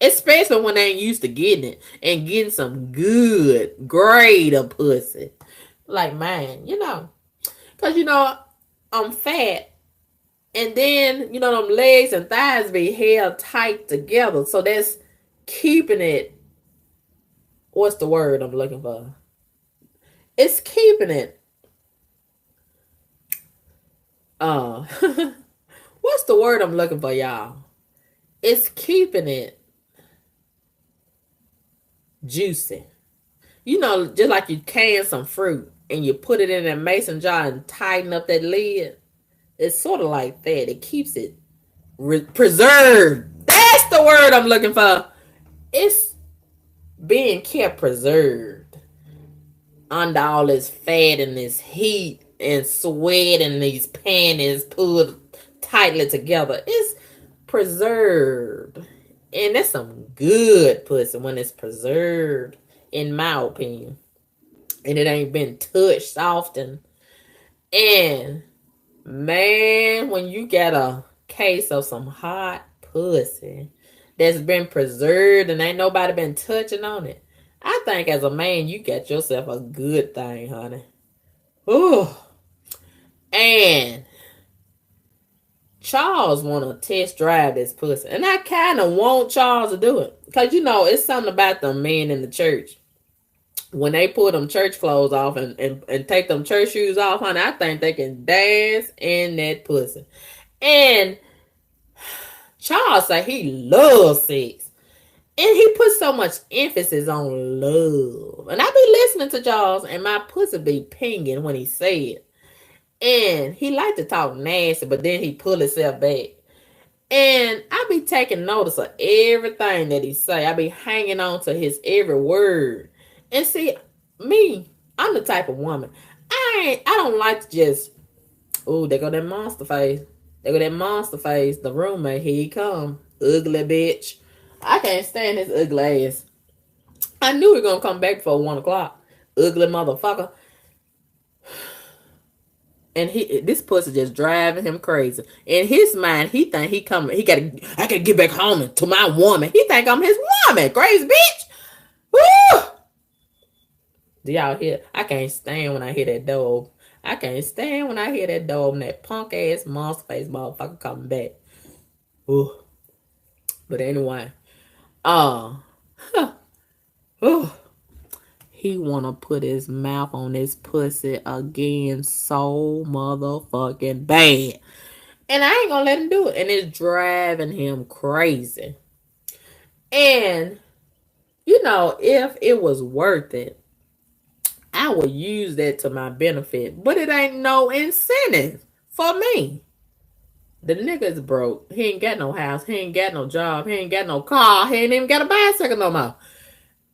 Especially when they ain't used to getting it and getting some good grade of pussy. Like, man, you know. Because, you know, I'm fat. And then, you know, them legs and thighs be held tight together. So that's keeping it. What's the word I'm looking for? It's keeping it. What's the word I'm looking for, y'all? It's keeping it juicy. You know, just like you can some fruit and you put it in a mason jar and tighten up that lid. It's sort of like that. It keeps it preserved. That's the word I'm looking for. It's being kept preserved under all this fat and this heat and sweat and these panties pulled tightly together. It's preserved. And that's some good pussy when it's preserved, in my opinion. And it ain't been touched often. And man, when you got a case of some hot pussy that's been preserved and ain't nobody been touching on it, I think as a man, you got yourself a good thing, honey. Ooh. And Charles want to test drive this pussy. And I kind of want Charles to do it. Because, you know, it's something about the men in the church. When they put them church clothes off and take them church shoes off, honey, I think they can dance in that pussy. And Charles say he loves sex. And he puts so much emphasis on love. And I be listening to Charles and my pussy be pinging when he say it. And he like to talk nasty, but then he pull himself back. And I be taking notice of everything that he say. I be hanging on to his every word. And see, me, I'm the type of woman. I don't like to just, ooh, there go that monster face. There go that monster face. The roommate, here he come. Ugly bitch. I can't stand his ugly ass. I knew he was going to come back before 1 o'clock. Ugly motherfucker. And this pussy just driving him crazy. In his mind, he think he coming. I gotta get back home to my woman. He think I'm his woman. Crazy bitch. Woo! Do y'all hear? I can't stand when I hear that dog. I can't stand when I hear that dog and that punk ass monster face motherfucker coming back. Ooh. But anyway. He want to put his mouth on this pussy again so motherfucking bad. And I ain't going to let him do it. And it's driving him crazy. And, you know, if it was worth it, I would use that to my benefit. But it ain't no incentive for me. The nigga's broke. He ain't got no house. He ain't got no job. He ain't got no car. He ain't even got a bicycle no more.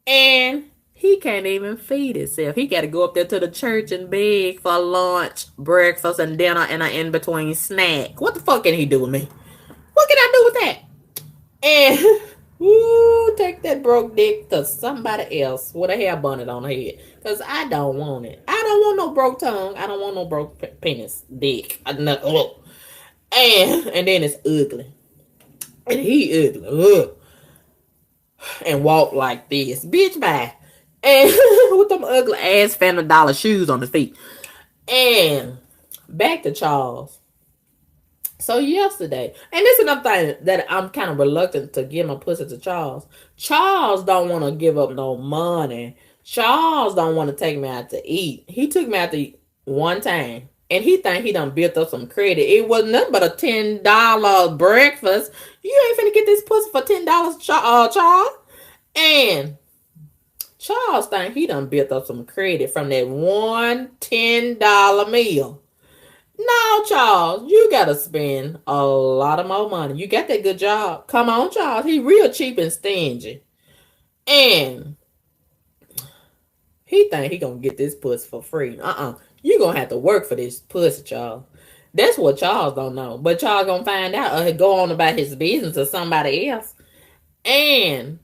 And he can't even feed himself. He got to go up there to the church and beg for lunch, breakfast, and dinner, and an in-between snack. What the fuck can he do with me? What can I do with that? And, woo, take that broke dick to somebody else with a hair bonnet on her head. Because I don't want it. I don't want no broke tongue. I don't want no broke penis, dick. And then it's ugly. And he ugly. Ugh. And walk like this. Bitch, bye. And with them ugly ass Family Dollar shoes on his feet. And back to Charles. So yesterday, and this is another thing that I'm kind of reluctant to give my pussy to Charles. Charles don't want to give up no money. Charles don't want to take me out to eat. He took me out to eat one time. And he think he done built up some credit. It was nothing but a $10 breakfast. You ain't finna get this pussy for $10, Charles. And Charles think he done built up some credit from that one $10 meal. No, Charles, you gotta spend a lot of more money. You got that good job. Come on, Charles. He real cheap and stingy. And he think he gonna get this pussy for free. You gonna have to work for this pussy, Charles. That's what Charles don't know. But Charles gonna find out or go on about his business or somebody else. And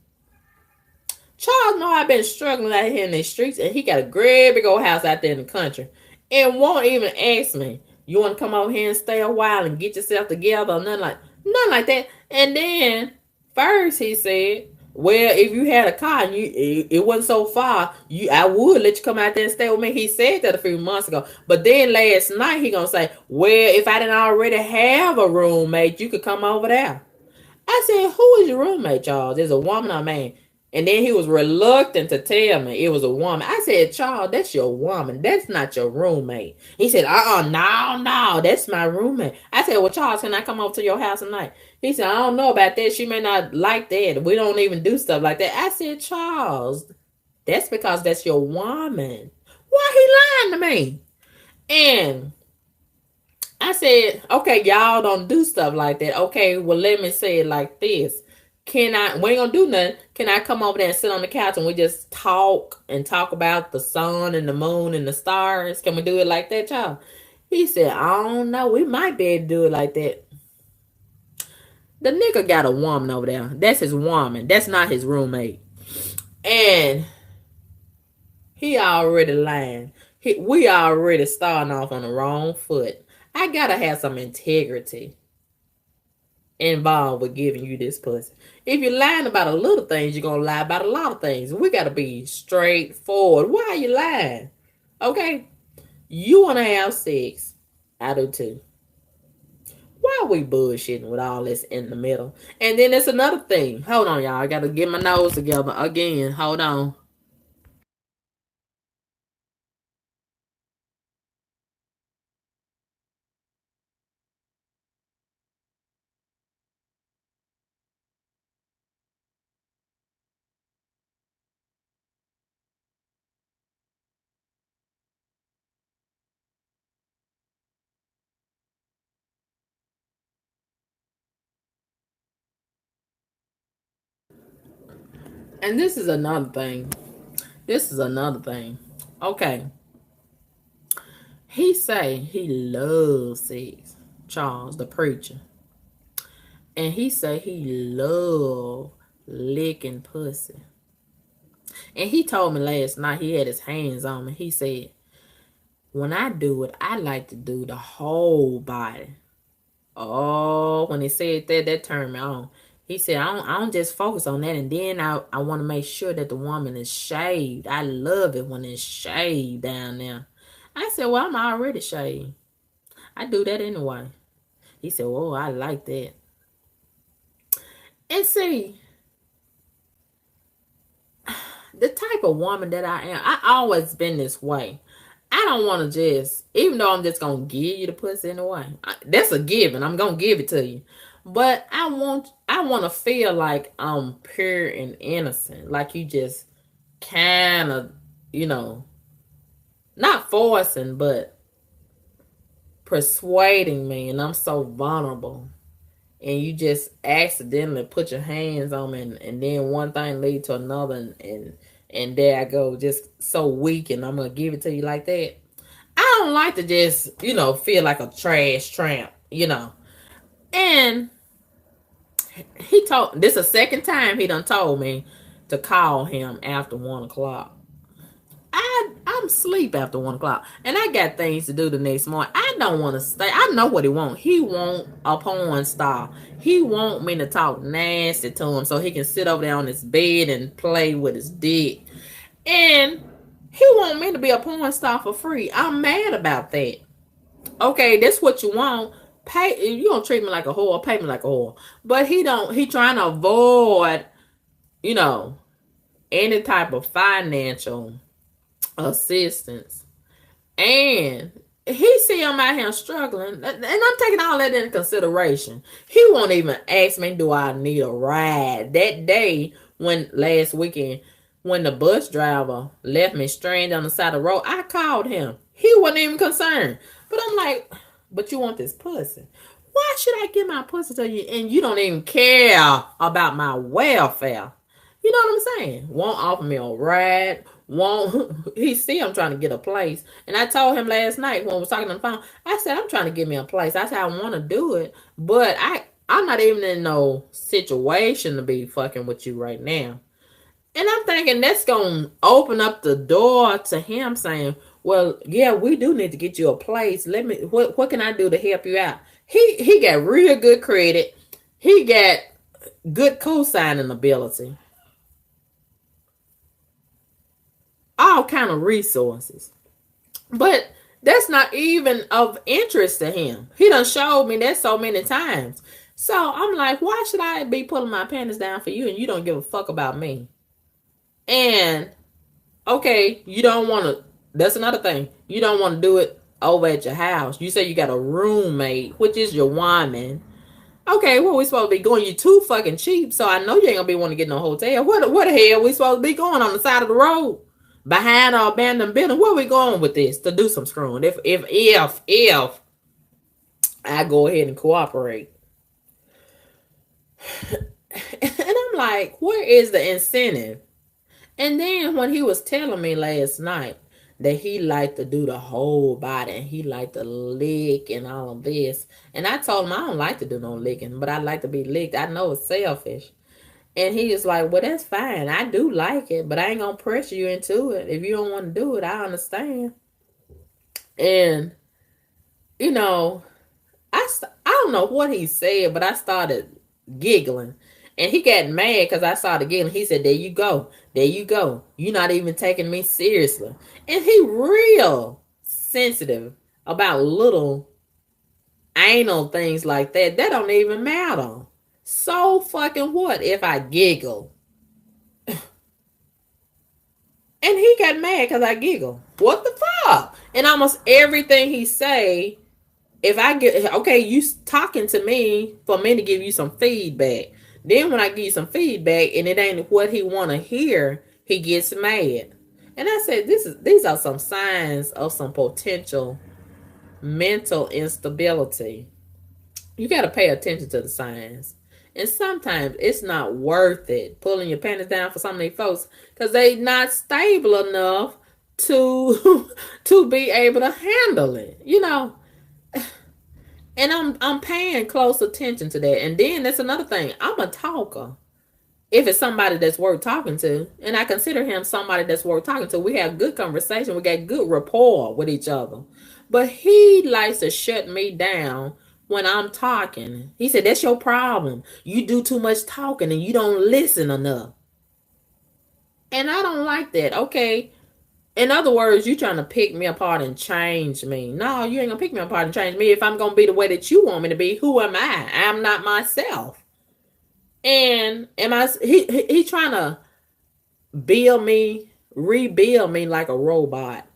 Charles know I've been struggling out here in these streets, and he got a great big old house out there in the country. And won't even ask me, you want to come over here and stay a while and get yourself together or nothing like that. And then first he said, well, if you had a car and it wasn't so far, I would let you come out there and stay with me. He said that a few months ago. But then last night he gonna say, well, if I didn't already have a roommate, you could come over there. I said, who is your roommate, Charles? Is a woman or a man? And then he was reluctant to tell me it was a woman. I said, Charles, that's your woman. That's not your roommate. He said, no, that's my roommate. I said, well, Charles, can I come over to your house tonight? He said, I don't know about that. She may not like that. We don't even do stuff like that. I said, Charles, that's because that's your woman. Why he lying to me? And I said, okay, y'all don't do stuff like that. Okay, well, let me say it like this. We ain't gonna do nothing. Can I come over there and sit on the couch and we just talk about the sun and the moon and the stars? Can we do it like that, y'all? He said, I don't know. We might be able to do it like that. The nigga got a woman over there. That's his woman. That's not his roommate. And he already lying. We already starting off on the wrong foot. I gotta have some integrity involved with giving you this pussy. If you're lying about a little things, you're gonna lie about a lot of things. We gotta be straightforward. Why are you lying? Okay? You wanna have sex. I do too. Why are we bullshitting with all this in the middle? And then there's another thing. Hold on, y'all. I gotta get my nose together again. Hold on. And this is another thing. Okay. He say he loves sex. Charles, the preacher. And he say he love licking pussy. And he told me last night he had his hands on me. He said, when I do it, I like to do the whole body. Oh, when he said that, that turned me on. He said, I don't just focus on that. And then I want to make sure that the woman is shaved. I love it when it's shaved down there. I said, well, I'm already shaved. I do that anyway. He said, oh, I like that. And see, the type of woman that I am, I always been this way. I don't want to just, even though I'm just going to give you the pussy in a way. That's a given. I'm going to give it to you. But I want to feel like I'm pure and innocent. Like you just kind of, not forcing, but persuading me. And I'm so vulnerable. And you just accidentally put your hands on me. And then one thing lead to another. And there I go, just so weak, and I'm going to give it to you like that. I don't like to just, feel like a trash tramp, And this is the second time he done told me to call him after 1 o'clock. I'm asleep after 1 o'clock, and I got things to do the next morning. I don't want to stay. I know what he want. He want a porn star. He want me to talk nasty to him so he can sit over there on his bed and play with his dick. And he want me to be a porn star for free. I'm mad about that. Okay, that's what you want. Pay. You don't treat me like a whore. Pay me like a whore. But he don't. He trying to avoid, any type of financial assistance. And he see I'm out here struggling, and I'm taking all that into consideration. He won't even ask me, do I need a ride? That day, when last weekend, when the bus driver left me stranded on the side of the road, I called him. He wasn't even concerned. But I'm like, but you want this pussy. Why should I give my pussy to you and you don't even care about my welfare? You know what I'm saying? Won't offer me a ride. Won't he see I'm trying to get a place? And I told him last night when we was talking on the phone, I said, I'm trying to get me a place. I said I want to do it, but I'm not even in no situation to be fucking with you right now. And I'm thinking that's gonna open up the door to him saying, well, yeah, we do need to get you a place. Let me what can I do to help you out? He got real good credit. He got good co-signing ability. All kind of resources. But that's not even of interest to him. He done showed me that so many times. So I'm like, why should I be pulling my panties down for you and you don't give a fuck about me? And okay, you don't want to. That's another thing. You don't want to do it over at your house. You say you got a roommate, which is your woman. Okay, where we supposed to be going? You too fucking cheap, so I know you ain't gonna be wanting to get no hotel. What the hell we supposed to be going on the side of the road? Behind our abandoned building? Where we going with this? To do some screwing. If I go ahead and cooperate. And I'm like, where is the incentive? And then when he was telling me last night that he liked to do the whole body and he liked to lick and all of this, and I told him I don't like to do no licking, but I like to be licked. I know it's selfish. And he was like, well, that's fine. I do like it, but I ain't going to pressure you into it. If you don't want to do it, I understand. And, you know, I don't know what he said, but I started giggling. And he got mad because I started giggling. He said, there you go. There you go. You're not even taking me seriously. And he real sensitive about little anal things like that. That don't even matter. So fucking what if I giggle? And he got mad because I giggle. What the fuck? And almost everything he say, if I get, okay, you talking to me for me to give you some feedback. Then when I give you some feedback and it ain't what he want to hear, he gets mad. And I said, these are some signs of some potential mental instability. You got to pay attention to the signs. And sometimes it's not worth it pulling your panties down for some of these folks because they not stable enough to to be able to handle it, you know. And I'm paying close attention to that. And then that's another thing. I'm a talker. If it's somebody that's worth talking to, and I consider him somebody that's worth talking to, we have good conversation. We got good rapport with each other. But he likes to shut me down when I'm talking. He said, that's your problem. You do too much talking and you don't listen enough. And I don't like that. Okay. In other words, you trying to pick me apart and change me. No, you ain't gonna pick me apart and change me. If I'm gonna be the way that you want me to be, who am I? I'm not myself. And he trying to build me, rebuild me like a robot.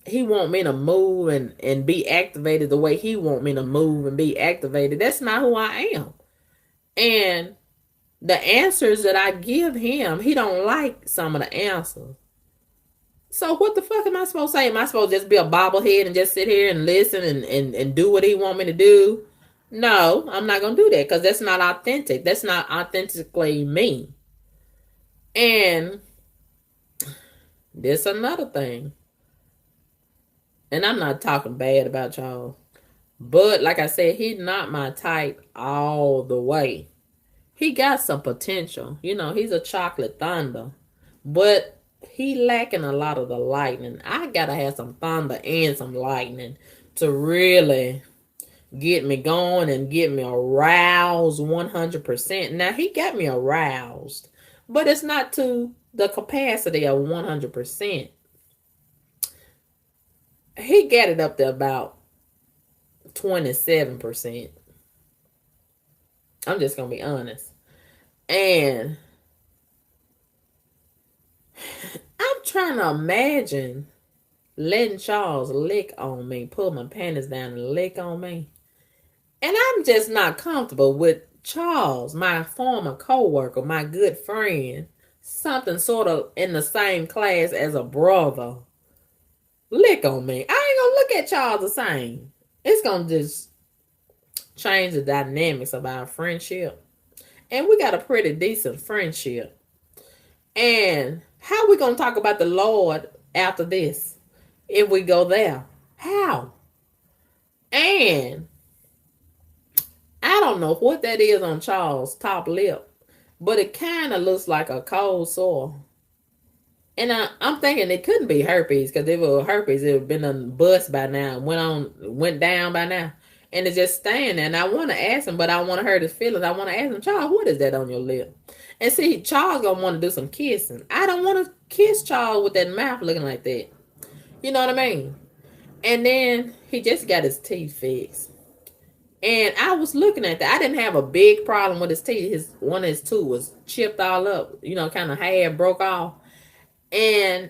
He want me to move and be activated the way he want me to move and be activated. That's not who I am. And the answers that I give him, he don't like some of the answers. So what the fuck am I supposed to say? Am I supposed to just be a bobblehead and just sit here and listen and do what he want me to do? No, I'm not going to do that because that's not authentic. That's not authentically me. And there's another thing. And I'm not talking bad about y'all. But like I said, he's not my type all the way. He got some potential. You know, he's a chocolate thunder. But he lacking a lot of the lightning. I gotta have some thunder and some lightning to really get me going and get me aroused 100%. Now, he got me aroused, but it's not to the capacity of 100%. He got it up to about 27%. I'm just gonna be honest. And I'm trying to imagine letting Charles lick on me, pull my panties down and lick on me. And I'm just not comfortable with Charles, my former co-worker, my good friend, something sort of in the same class as a brother, lick on me. I ain't gonna look at Charles the same. It's gonna just change the dynamics of our friendship. And we got a pretty decent friendship. And how we gonna talk about the Lord after this if we go there? How? And I don't know what that is on Charles' top lip, but it kind of looks like a cold sore. And I'm thinking it couldn't be herpes, because if it were herpes, it would have been on bust by now, went down by now. And it's just staying there. And I want to ask him, but I want to hurt his feelings. I want to ask him, Charles, what is that on your lip? And see, Charles gonna want to do some kissing. I don't want to kiss Charles with that mouth looking like that. You know what I mean? And then he just got his teeth fixed. And I was looking at that. I didn't have a big problem with his teeth. One of his tooth was chipped all up, kind of half broke off. And,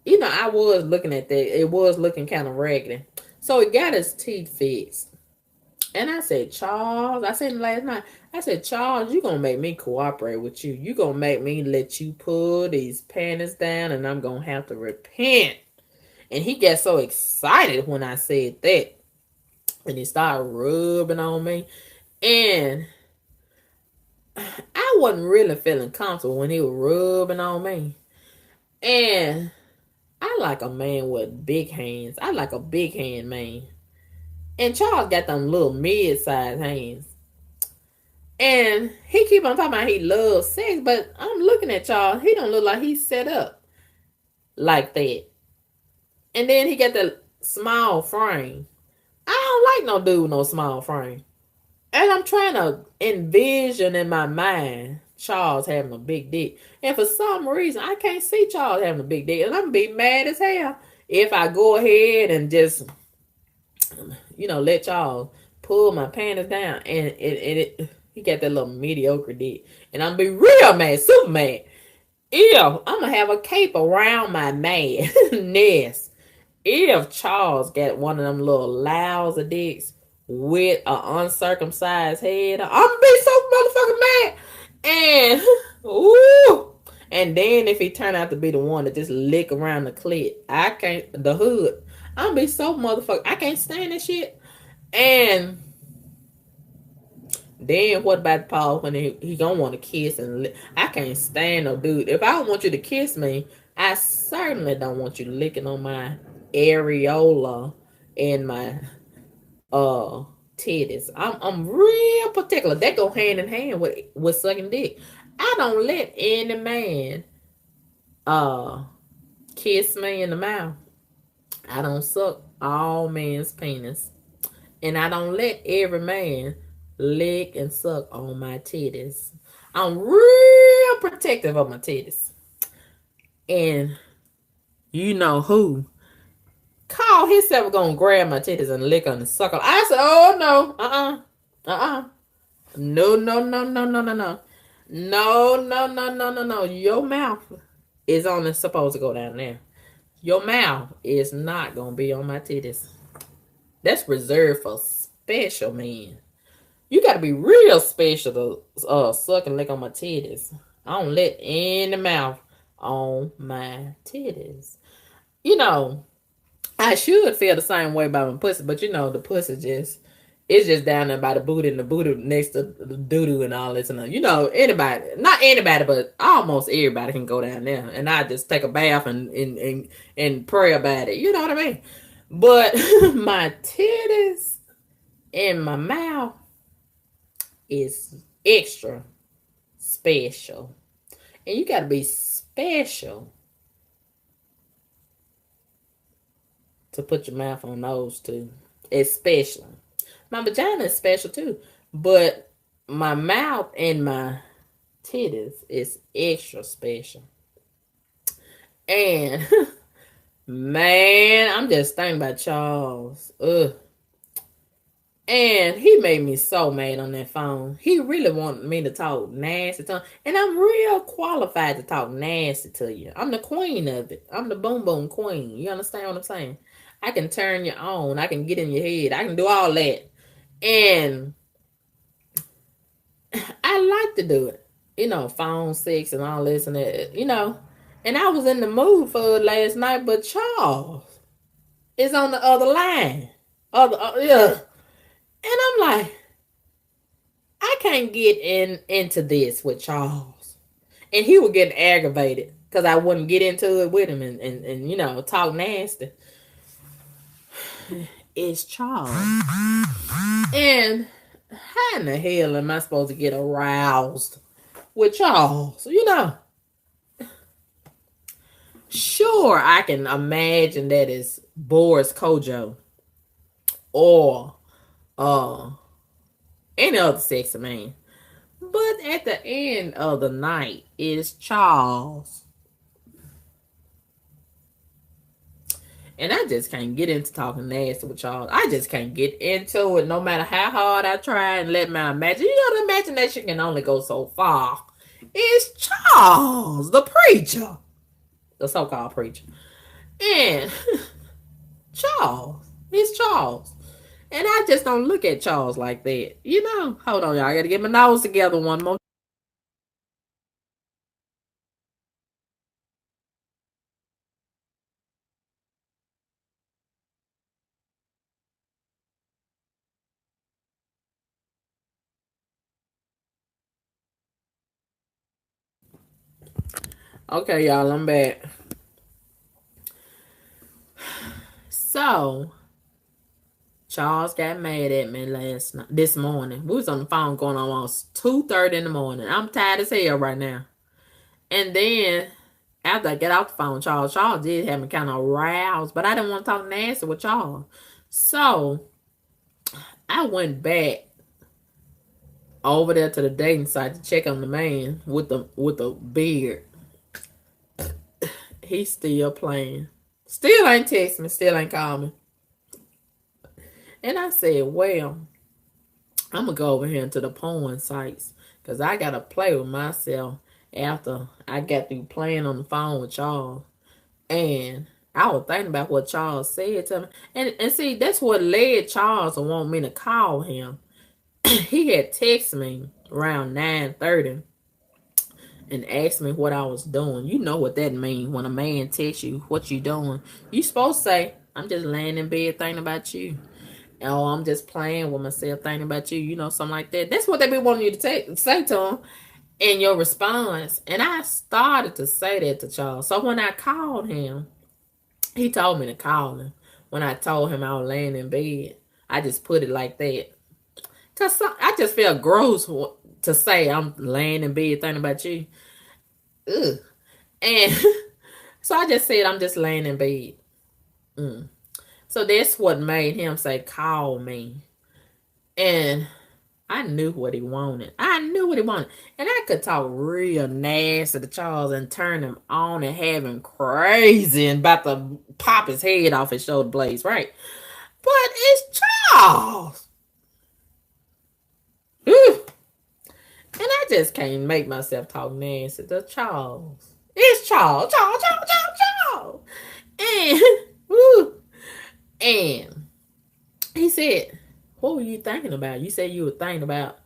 I was looking at that. It was looking kind of raggedy. So he got his teeth fixed. And I said, Charles, I said last night, I said, Charles, you're going to make me cooperate with you. You're going to make me let you pull these panties down, and I'm going to have to repent. And he got so excited when I said that. And he started rubbing on me. And I wasn't really feeling comfortable when he was rubbing on me. And I like a man with big hands. I like a big hand man. And Charles got them little mid-sized hands. And he keep on talking about he loves sex, but I'm looking at Charles. He don't look like he's set up like that. And then he got the small frame. I don't like no dude with no small frame. And I'm trying to envision in my mind Charles having a big dick. And for some reason, I can't see Charles having a big dick. And I'm going to be mad as hell if I go ahead and just, let Charles pull my panties down. And he got that little mediocre dick. And I'm going to be real mad, super mad. Ew, I'm going to have a cape around my madness. If Charles got one of them little lousy dicks with an uncircumcised head, I'm gonna be so motherfucking mad. And ooh, and then if he turned out to be the one that just lick around the clit, the hood, I'm gonna be so motherfucking, I can't stand that shit. And then what about Paul when he gonna want to kiss and I can't stand no dude. If I don't want you to kiss me, I certainly don't want you licking on my areola and my titties. I'm real particular. That go hand in hand with sucking dick. I don't let any man kiss me in the mouth. I don't suck all men's penis. And I don't let every man lick and suck on my titties. I'm real protective of my titties. And you know who call himself gonna grab my titties and lick on the sucker. I said, oh no, no, no, no, no, no, no, no, no, no, no, no, no, no. Your mouth is only supposed to go down there. Your mouth is not gonna be on my titties. That's reserved for special men. You gotta be real special to suck and lick on my titties. I don't let any mouth on my titties. I should feel the same way about my pussy, but the pussy it's just down there by the booty, and the booty next to the doo-doo and all this. And anybody, not anybody, but almost everybody can go down there. And I just take a bath and pray about it. You know what I mean? But my titties and my mouth is extra special. And you got to be special to put your mouth on those two. Especially. My vagina is special too. But my mouth and my titties is extra special. And man, I'm just thinking about Charles. Ugh. And he made me so mad on that phone. He really wanted me to talk nasty to him. And I'm real qualified to talk nasty to you. I'm the queen of it. I'm the boom boom queen. You understand what I'm saying? I can turn you on. I can get in your head. I can do all that. And I like to do it. You know, phone sex and all this and that. You know. And I was in the mood for it last night, but Charles is on the other line. Yeah. And I'm like, I can't get into this with Charles. And he would get aggravated because I wouldn't get into it with him and you know, talk nasty. It's Charles. And how in the hell am I supposed to get aroused with Charles? You know. Sure, I can imagine that it's Boris Kojo or any other sexy man. But at the end of the night, it's Charles. And I just can't get into talking nasty with Charles. I just can't get into it no matter how hard I try and let my imagination. You know, the imagination can only go so far. It's Charles, the preacher. The so-called preacher. And Charles. It's Charles. And I just don't look at Charles like that. You know, hold on, y'all. I got to get my nose together one more. Okay, y'all, I'm back. So, Charles got mad at me this morning. We was on the phone going on almost 2:30 in the morning. I'm tired as hell right now. And then after I get off the phone, Charles did have me kind of aroused, but I didn't want to talk nasty with Charles. So I went back over there to the dating site to check on the man with the beard. He's still playing. Still ain't text me, still ain't call me. And I said, well, I'm going to go over here into the porn sites because I got to play with myself after I got through playing on the phone with Charles. And I was thinking about what Charles said to me. And see, that's what led Charles to want me to call him. He had texted me around 9:30 and asked me what I was doing. You know what that means when a man texts you what you doing. You supposed to say, I'm just laying in bed thinking about you. Oh, I'm just playing with myself thinking about you. You know, something like that. That's what they be wanting you to say to him in your response. And I started to say that to Charles. So when I called him, he told me to call him. When I told him I was laying in bed, I just put it like that. Because I just feel gross to say I'm laying in bed thinking about you. Ugh. And so I just said I'm just laying in bed. So that's what made him say, call me. And I knew what he wanted. And I could talk real nasty to Charles and turn him on and have him crazy and about to pop his head off his shoulder blades, right? But it's Charles. And I just can't make myself talk nasty to Charles. It's Charles. And he said, what were you thinking about? You said you were thinking about,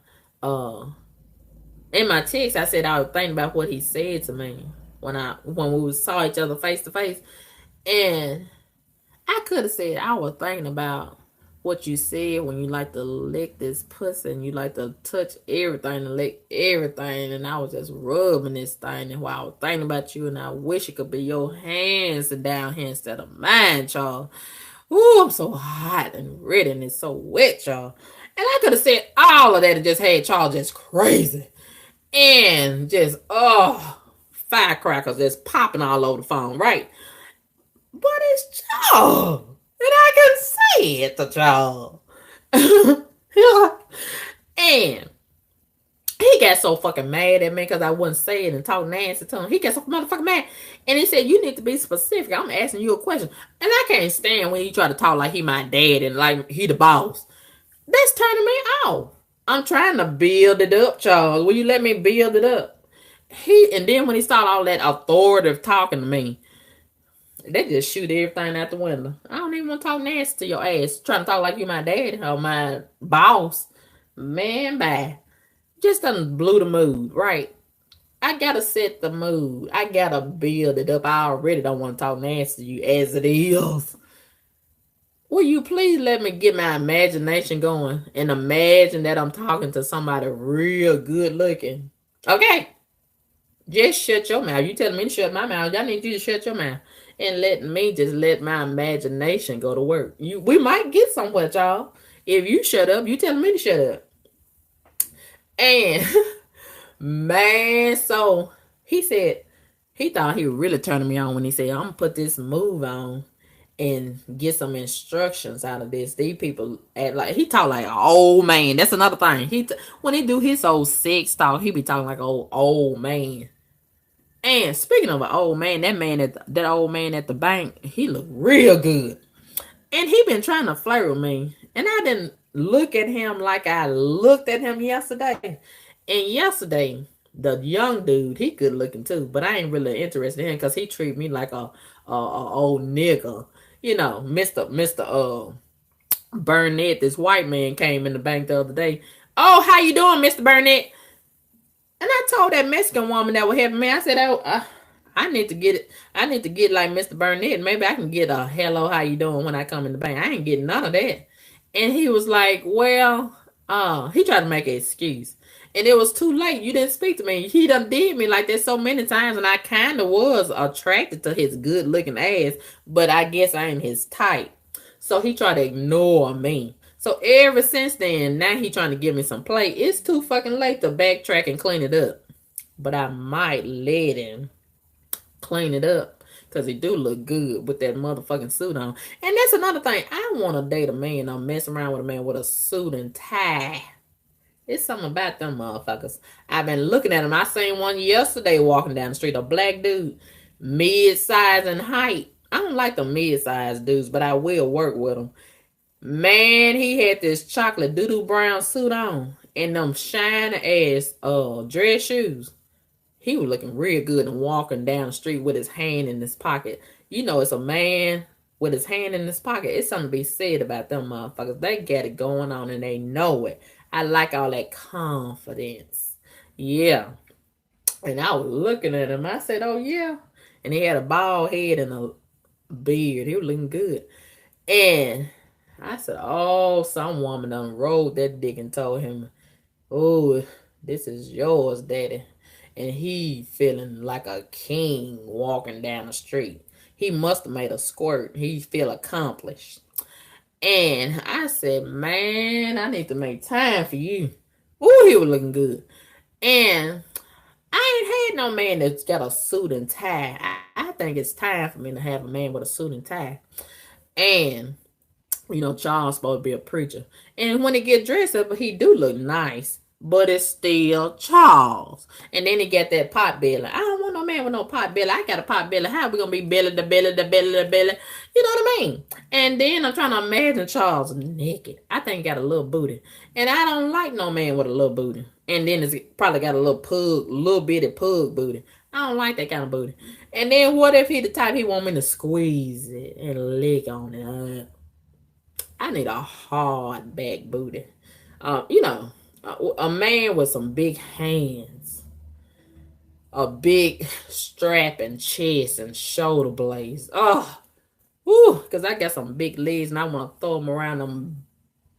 in my text, I said I was thinking about what he said to me when we saw each other face to face. And I could have said I was thinking about what you said when you like to lick this pussy and you like to touch everything and lick everything. And I was just rubbing this thing and while I was thinking about you and I wish it could be your hands down here instead of mine, Charles. Ooh, I'm so hot and red and it's so wet, y'all. And I could have said all of that and just had Charles just crazy. And just, firecrackers just popping all over the phone, right? But it's Charles. And I can say it to Charles. And he got so fucking mad at me because I wouldn't say it and talk nasty to him. He got so motherfucking mad. And he said, you need to be specific. I'm asking you a question. And I can't stand when he try to talk like he my dad and like he the boss. That's turning me off. I'm trying to build it up, Charles. Will you let me build it up? And then when he started all that authoritative talking to me, they just shoot everything out the window. I don't even want to talk nasty to your ass. Trying to talk like you my daddy or my boss. Man, bye. Just done blew the mood, right? I gotta set the mood. I gotta build it up. I already don't want to talk nasty to you as it is. Will you please let me get my imagination going and imagine that I'm talking to somebody real good looking? Okay. Just shut your mouth. You telling me to shut my mouth. I need you to shut your mouth. And let me just let my imagination go to work. We might get somewhere, y'all. If you shut up, you telling me to shut up. And man, so he said he thought he was really turning me on when he said, I'm gonna put this move on and get some instructions out of this. These people act like he talk like an old man. That's another thing. When he do his old sex talk, he be talking like an old man. And speaking of an old man, that old man at the bank, he looked real good. And he been trying to flirt with me. And I didn't look at him like I looked at him yesterday. And yesterday, the young dude, he good looking too. But I ain't really interested in him because he treat me like a old nigga. You know, Mr. Burnett, this white man came in the bank the other day. Oh, how you doing, Mr. Burnett? And I told that Mexican woman that was helping me, I said, I need to get it. I need to get like Mr. Burnett. Maybe I can get a hello, how you doing when I come in the bank. I ain't getting none of that. And he was like, well, he tried to make an excuse. And it was too late. You didn't speak to me. He done did me like that so many times. And I kind of was attracted to his good looking ass. But I guess I ain't his type. So he tried to ignore me. So ever since then, now he trying to give me some play. It's too fucking late to backtrack and clean it up. But I might let him clean it up. Because he do look good with that motherfucking suit on. And that's another thing. I want to date a man. I'm messing around with a man with a suit and tie. It's something about them motherfuckers. I've been looking at them. I seen one yesterday walking down the street. A black dude. Mid-size in height. I don't like the mid-size dudes, but I will work with them. Man, he had this chocolate doo-doo brown suit on and them shiny ass dress shoes. He was looking real good and walking down the street with his hand in his pocket. You know, it's a man with his hand in his pocket. It's something to be said about them motherfuckers. They got it going on and they know it. I like all that confidence. Yeah. And I was looking at him. I said, oh, yeah. And he had a bald head and a beard. He was looking good. And I said, oh, some woman done rolled that dick and told him, oh, this is yours, daddy. And he feeling like a king walking down the street. He must have made a squirt. He feel accomplished. And I said, man, I need to make time for you. Ooh, he was looking good. And I ain't had no man that's got a suit and tie. I think it's time for me to have a man with a suit and tie. And you know, Charles supposed to be a preacher. And when he get dressed up, he do look nice. But it's still Charles. And then he got that pot belly. I don't want no man with no pot belly. I got a pot belly. How we going to be belly to belly to belly to belly? You know what I mean? And then I'm trying to imagine Charles naked. I think he got a little booty. And I don't like no man with a little booty. And then it's probably got a little bitty pug booty. I don't like that kind of booty. And then what if he the type he want me to squeeze it and lick on it? I need a hard back booty. You know, a man with some big hands, a big strapping chest and shoulder blades. Oh, whoo, because I got some big legs and I want to throw them around them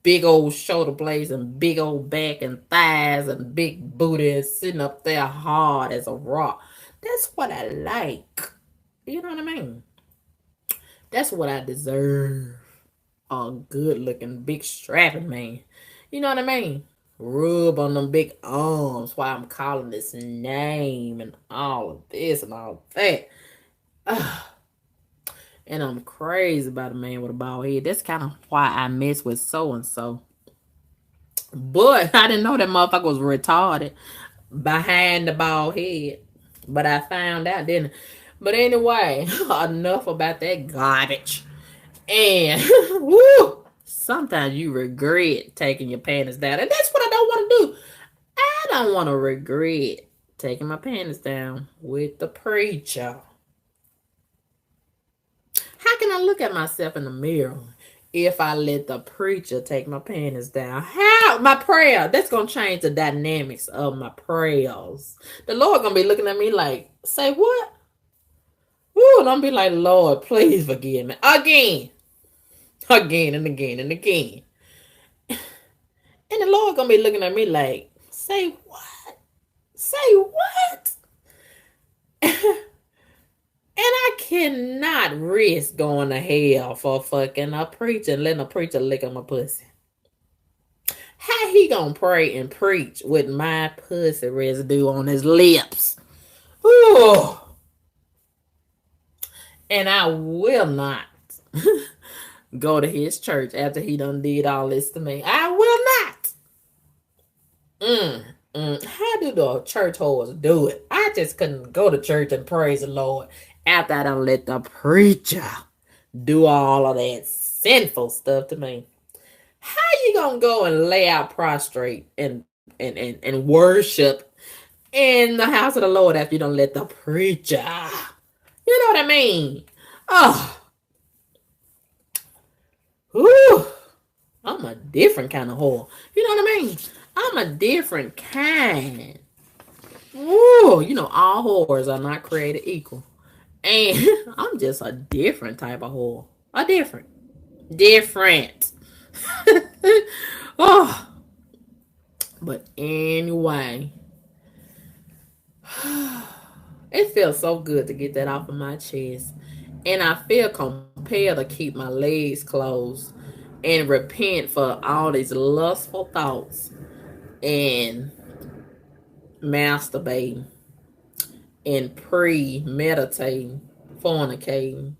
big old shoulder blades and big old back and thighs and big booty and sitting up there hard as a rock. That's what I like. You know what I mean? That's what I deserve. A good looking, big strapping man. You know what I mean? Rub on them big arms while I'm calling this name and all of this and all of that. And I'm crazy about a man with a bald head. That's kind of why I mess with so-and-so. But I didn't know that motherfucker was retarded behind the bald head. But I found out, didn't I? But anyway, enough about that garbage. And, woo! Sometimes you regret taking your panties down. And that's what I don't want to do. I don't want to regret taking my panties down with the preacher. How can I look at myself in the mirror if I let the preacher take my panties down? How? My prayer. That's going to change the dynamics of my prayers. The Lord going to be looking at me like, say what? Ooh, and I'm be like, Lord, please forgive me. Again. Again and again and again. And the Lord going to be looking at me like, say what? Say what? And I cannot risk going to hell for fucking a preacher and letting a preacher lick on my pussy. How he gonna pray and preach with my pussy residue on his lips? Ooh. And I will not go to his church after he done did all this to me. I will not. How do the church whores do it? I just couldn't go to church and praise the Lord after I done let the preacher do all of that sinful stuff to me. How you gonna go and lay out prostrate and worship in the house of the Lord after you don't let the preacher? You know what I mean? Oh, whew. I'm a different kind of whore. You know what I mean? I'm a different kind. Ooh, you know, all whores are not created equal. And I'm just a different type of whore. A different. Oh. But anyway. It feels so good to get that off of my chest. And I feel compelled to keep my legs closed and repent for all these lustful thoughts and masturbating and premeditating, fornicating,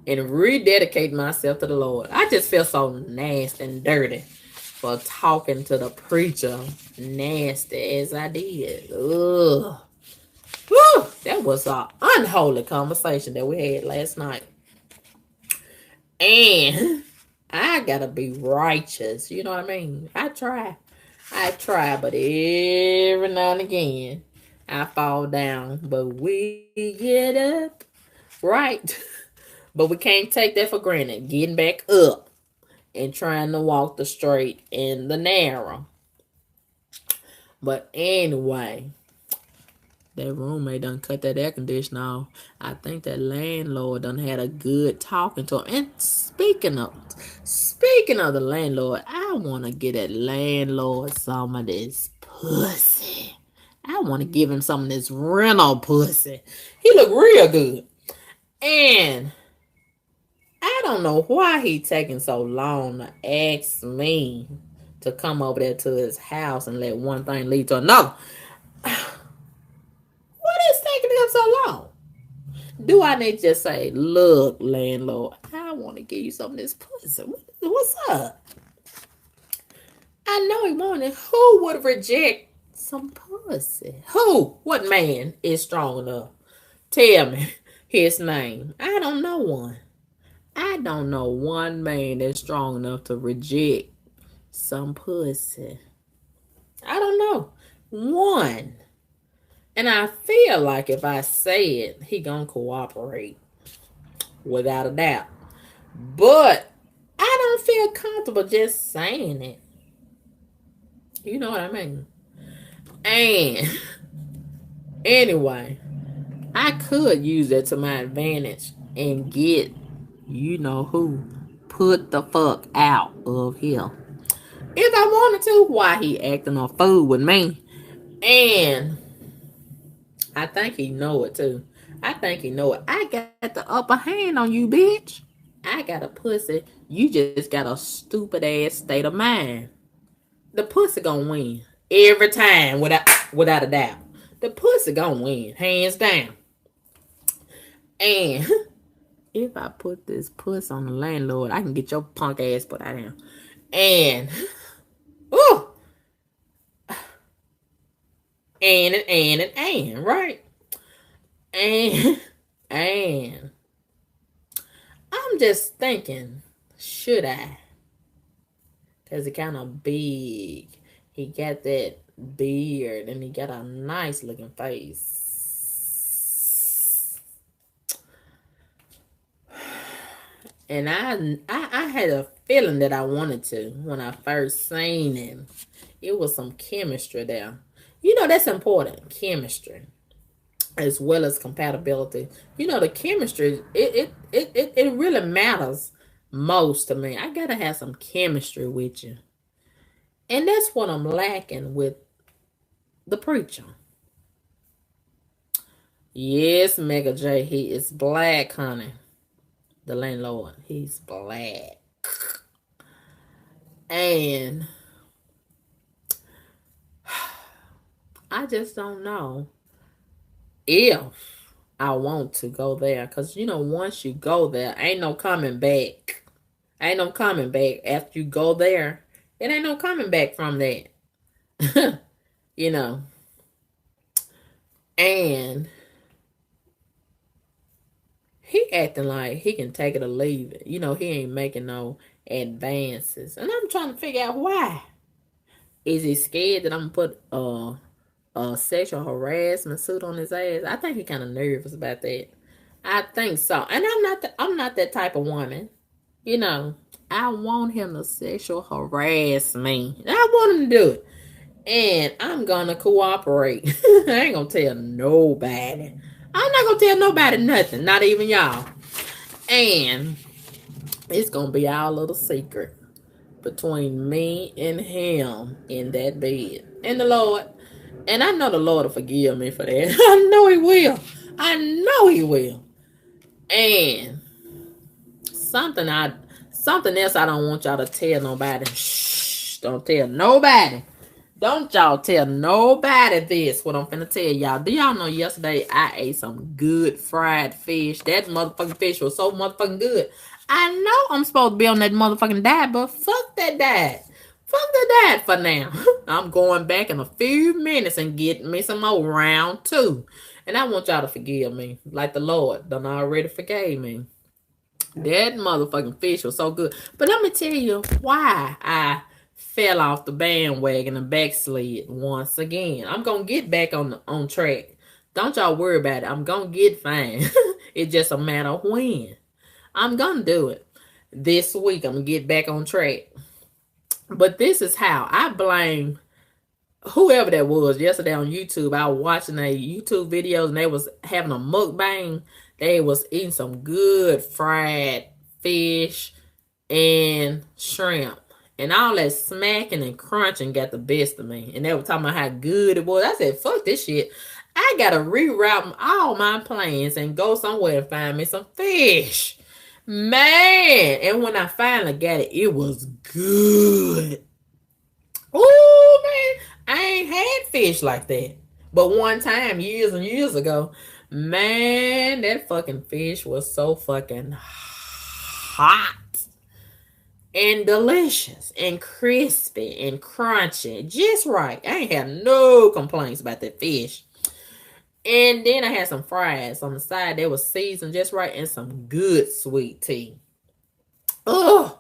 and rededicate myself to the Lord. I just feel so nasty and dirty for talking to the preacher nasty as I did. Ugh. Whew, that was an unholy conversation that we had last night. And I gotta be righteous. You know what I mean? I try, but every now and again I fall down. But we get up, right? But we can't take that for granted. Getting back up and trying to walk the straight and the narrow. But anyway, that roommate done cut that air conditioner off. I think that landlord done had a good talking to him. And speaking of the landlord, I want to get that landlord some of this pussy. I want to give him some of this rental pussy. He look real good. And I don't know why he taking so long to ask me to come over there to his house and let one thing lead to another. What is taking him so long? Do I need to just say, look, landlord, I want to give you some of this pussy. What's up? I know he wanted. Who would reject some pussy? Who? What man is strong enough? Tell me his name. I don't know one. I don't know one man that's strong enough to reject some pussy. I don't know. One. And I feel like if I say it, he gonna cooperate. Without a doubt. But I don't feel comfortable just saying it. You know what I mean? And anyway, I could use that to my advantage and get, you know who, put the fuck out of here. If I wanted to, why he acting a fool with me? And I think he know it too. I think he know it. I got the upper hand on you, bitch. I got a pussy. You just got a stupid ass state of mind. The pussy gonna win every time, without a doubt. The pussy gonna win, hands down. And if I put this puss on the landlord, I can get your punk ass put out here. And ooh, and right? And I'm just thinking, should I? because he kind of big. He got that beard and he got a nice looking face. And I had a feeling that I wanted to when I first seen him. It was some chemistry there. You know, that's important. Chemistry. As well as compatibility. You know, the chemistry, it really matters most to me. I gotta have some chemistry with you. And that's what I'm lacking with the preacher. Yes, Mega J, he is black, honey. The landlord, he's black. And I just don't know if I want to go there. Because, you know, once you go there, ain't no coming back. Ain't no coming back. After you go there, it ain't no coming back from that. You know. And he acting like he can take it or leave it. You know, he ain't making no advances. And I'm trying to figure out why. Is he scared that I'm going to put a sexual harassment suit on his ass? I think he kind of nervous about that. I think so. And I'm not that type of woman. You know, I want him to sexual harass me. I want him to do it. And I'm going to cooperate. I ain't going to tell nobody. I'm not going to tell nobody nothing. Not even y'all. And it's going to be our little secret between me and him in that bed. And the Lord. And I know the Lord will forgive me for that. I know he will. I know he will. And something else I don't want y'all to tell nobody. Shh. Don't tell nobody. Don't y'all tell nobody this, what I'm finna tell y'all. Do y'all know yesterday I ate some good fried fish? That motherfucking fish was so motherfucking good. I know I'm supposed to be on that motherfucking diet, but fuck that diet. Fuck the diet for now. I'm going back in a few minutes and getting me some more round two. And I want y'all to forgive me. Like the Lord done already forgave me. That motherfucking fish was so good. But let me tell you why I fell off the bandwagon and backslid once again. I'm going to get back on track. Don't y'all worry about it. I'm going to get fine. It's just a matter of when. I'm going to do it. This week, I'm going to get back on track. But this is how I blame whoever that was yesterday on YouTube. I was watching a YouTube videos and they was having a mukbang. They was eating some good fried fish and shrimp. And all that smacking and crunching got the best of me. And they were talking about how good it was. I said, fuck this shit. I got to reroute all my plans and go somewhere and find me some fish. Man. And when I finally got it, it was good. Oh, man. I ain't had fish like that. But one time, years and years ago, man, that fucking fish was so fucking hot. And delicious and crispy and crunchy. Just right. I ain't have no complaints about that fish. And then I had some fries on the side. They were seasoned just right and some good sweet tea. Oh.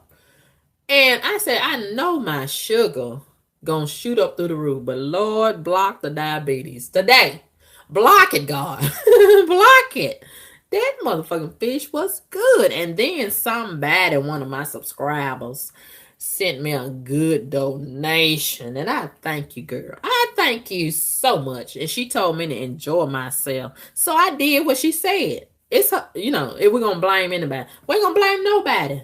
And I said, I know my sugar gonna shoot up through the roof. But Lord, block the diabetes today. Block it, God. Block it. That motherfucking fish was good. And then somebody, one of my subscribers, sent me a good donation. And I thank you, girl. I thank you so much. And she told me to enjoy myself. So I did what she said. It's her, you know, if we're going to blame anybody, we ain't going to blame nobody.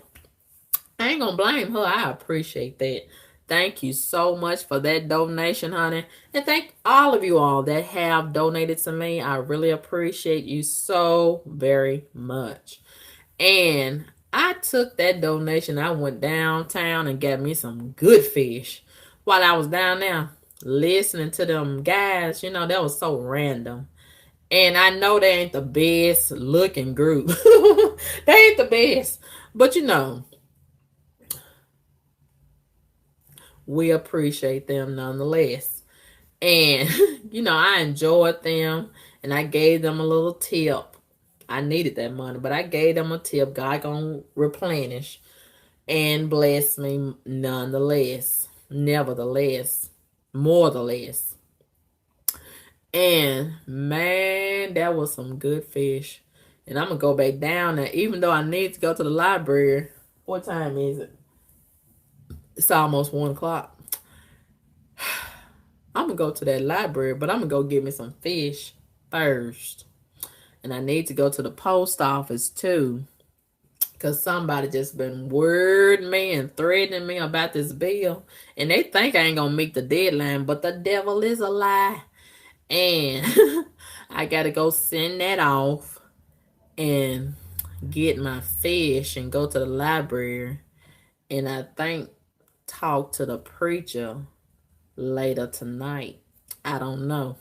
I ain't going to blame her. I appreciate that. Thank you so much for that donation, honey. And thank all of you all that have donated to me. I really appreciate you so very much. And I took that donation. I went downtown and got me some good fish. While I was down there listening to them guys, you know, that was so random. And I know they ain't the best looking group. They ain't the best. But you know, we appreciate them nonetheless. And, you know, I enjoyed them. And I gave them a little tip. I needed that money. But I gave them a tip. God gonna replenish. and bless me nonetheless. Nevertheless, more the less. And man, that was some good fish. And I'm gonna go back down there, even though I need to go to the library. What time is it? It's almost 1 o'clock. I'm gonna go to that library, but I'm gonna go get me some fish first. And I need to go to the post office too, because somebody just been wording me and threatening me about this bill. And they think I ain't gonna meet the deadline, but the devil is a lie. And I gotta go send that off and get my fish and go to the library. And I think talk to the preacher later tonight. I don't know.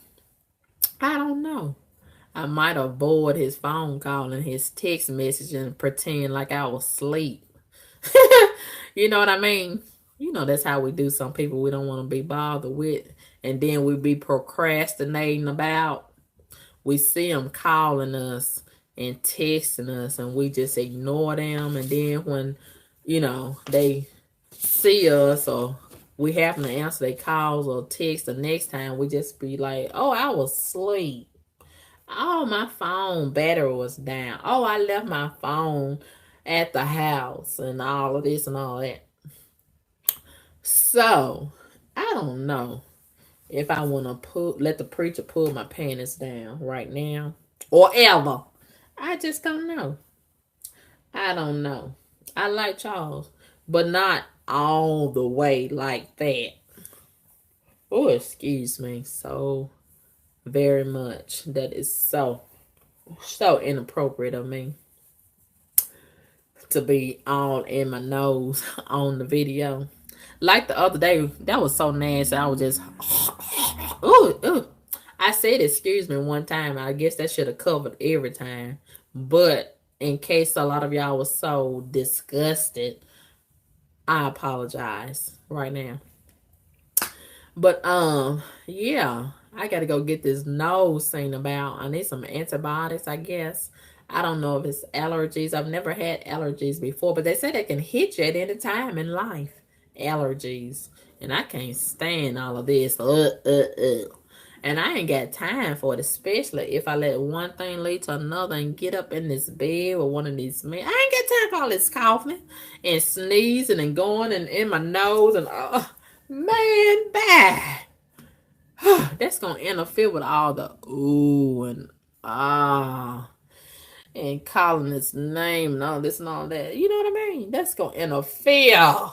I might avoid his phone call and his text message and pretend like I was asleep. You know what I mean? You know, that's how we do some people we don't want to be bothered with. And then we be procrastinating about. We see them calling us and texting us and we just ignore them. And then when, you know, they see us or we happen to answer their calls or text the next time, we just be like, oh, I was asleep. Oh, my phone battery was down. Oh, I left my phone at the house and all of this and all that. So, I don't know if I want to let the preacher pull my panties down right now or ever. I just don't know. I don't know. I like Charles, but not all the way like that. Oh, excuse me. So very much. That is so inappropriate of me to be all in my nose on the video. Like the other day, that was so nasty. I was just, ooh. I said excuse me one time. I guess that should have covered every time. But in case a lot of y'all was so disgusted, I apologize right now. But yeah, I gotta go get this nose seen about. I need some antibiotics, I guess. I don't know if it's allergies. I've never had allergies before, but they say they can hit you at any time in life. Allergies. And I can't stand all of this. And I ain't got time for it, especially if I let one thing lead to another and get up in this bed with one of these men. I ain't got time for all this coughing and sneezing and going and in my nose and man, bye. That's gonna interfere with all the ooh and and calling his name and all this and all that. You know what I mean? That's gonna interfere.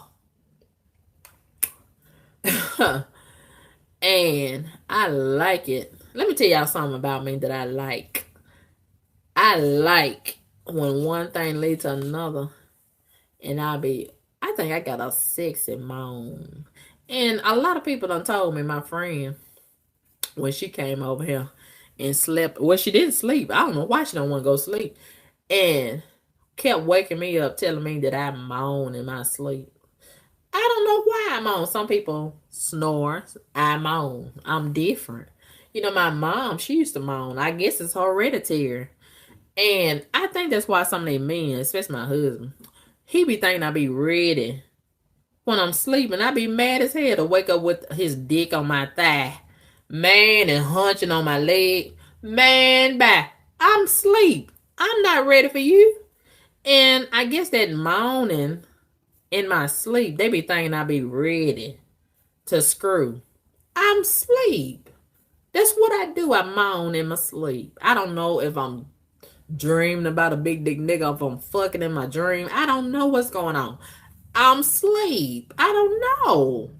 And I like it. Let me tell y'all something about me that I like. I like when one thing leads to another. And I think I got a sexy moan. And a lot of people done told me, my friend, when she came over here and slept. Well, she didn't sleep. I don't know why she don't want to go sleep. And kept waking me up, telling me that I moan in my sleep. I don't know why I moan. Some people snore. I moan. I'm different. You know, my mom, she used to moan. I guess it's hereditary. And I think that's why some of these men, especially my husband, he be thinking I be ready when I'm sleeping. I be mad as hell to wake up with his dick on my thigh. Man, and hunching on my leg. Man, bye. I'm asleep. I'm not ready for you. And I guess that moaning in my sleep, they be thinking I be ready to screw. I'm asleep. That's what I do. I moan in my sleep. I don't know if I'm dreaming about a big dick nigga, if I'm fucking in my dream. I don't know what's going on. I'm asleep. I don't know.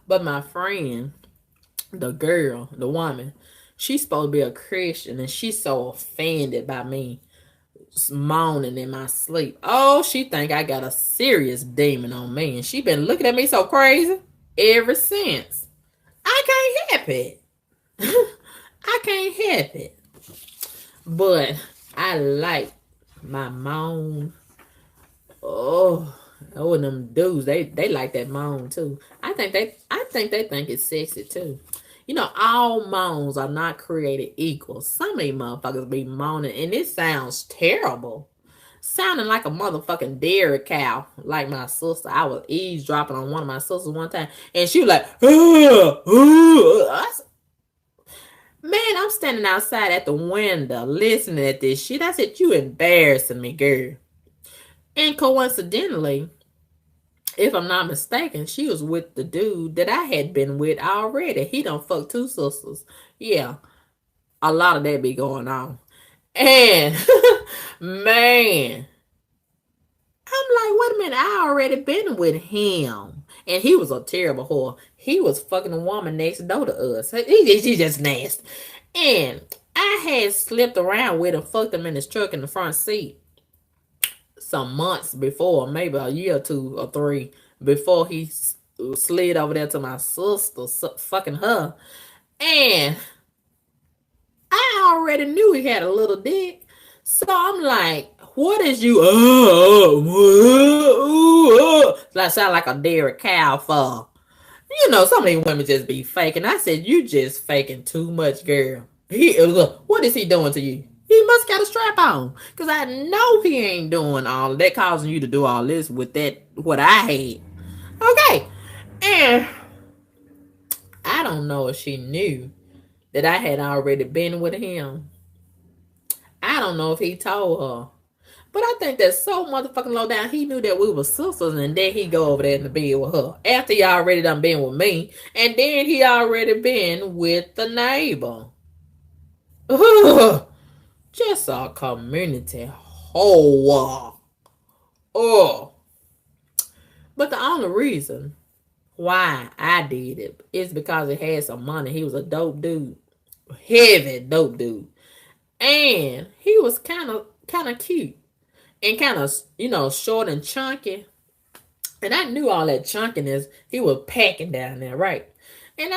But my friend, the girl, the woman, she's supposed to be a Christian, and she's so offended by me moaning in my sleep. Oh, she think I got a serious demon on me, and she been looking at me so crazy ever since. I can't help it. I can't help it. But I like my moan. Oh, and them dudes, they like that moan too. I think they think it's sexy too. You know, all moans are not created equal. Some of these motherfuckers be moaning, and it sounds terrible. sounding like a motherfucking dairy cow, like my sister. I was eavesdropping on one of my sisters one time, and she was like, man, I'm standing outside at the window listening at this shit. I said, you embarrassing me, girl. And coincidentally, if I'm not mistaken, she was with the dude that I had been with already. He done fucked 2 sisters. Yeah, a lot of that be going on. And, man, I'm like, wait a minute, I already been with him. And he was a terrible whore. He was fucking a woman next door to us. He just nasty. And I had slipped around with him, fucked him in his truck in the front seat some months before, maybe a year or 2 or 3 before he slid over there to my sister, fucking her. And I already knew he had a little dick. So I'm like, what is you that sound like a dairy cow for? You know, some of these women just be faking. I said, you just faking too much, girl. What is he doing to you? He must got a strap on. Because I know he ain't doing all of that, causing you to do all this with that, what I hate. Okay. And I don't know if she knew that I had already been with him. I don't know if he told her. But I think that's so motherfucking low down. He knew that we were sisters, and then he go over there in the bed with her. After he already done been with me. And then he already been with the neighbor. Ugh, just a community whore. Oh. But the only reason why I did it is because he had some money. He was a dope dude. Heavy dope dude. And he was kind of cute. And kind of, you know, short and chunky. And I knew all that chunkiness. He was packing down there, right? And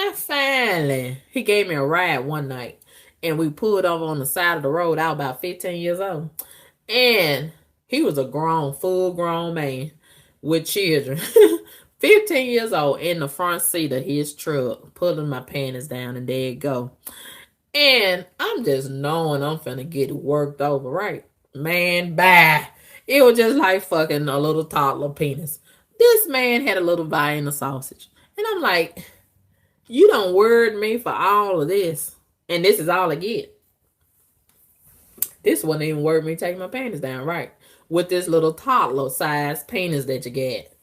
he gave me a ride one night. And we pulled over on the side of the road. I was about 15 years old. And he was a full grown man with children. 15 years old in the front seat of his truck. Pulling my panties down, and there it go. And I'm just knowing I'm finna get worked over, right? Man, bye. It was just like fucking a little toddler penis. This man had a little Vienna sausage. And I'm like, you done worried me for all of this. And this is all I get. This wasn't even worth me taking my panties down, right? With this little toddler size penis that you get.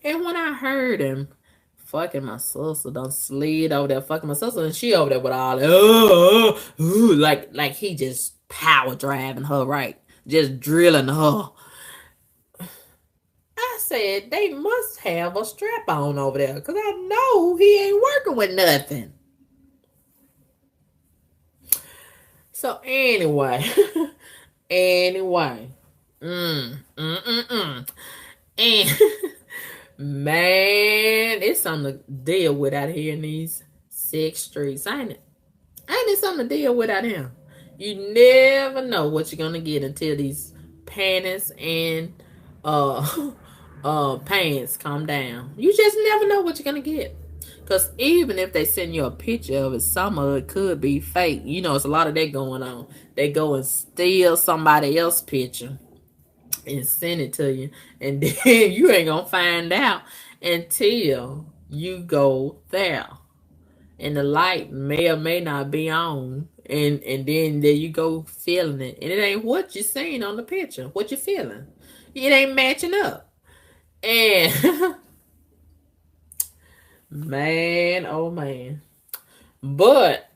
And when I heard him fucking my sister, done slid over there fucking my sister, and she over there with all that, like he just power driving her, right? Just drilling her. I said, they must have a strap on over there, because I know he ain't working with nothing. So anyway, and man, it's something to deal with out here in these 6 streets, ain't it? Ain't it something to deal with out here? You never know what you're gonna get until these panties and pants come down. You just never know what you're gonna get. Because even if they send you a picture of it, some of it could be fake. You know, it's a lot of that going on. They go and steal somebody else's picture and send it to you. And then you ain't going to find out until you go there. And the light may or may not be on. And then there you go feeling it. And it ain't what you're seeing on the picture. What you're feeling. It ain't matching up. And... man, oh man. But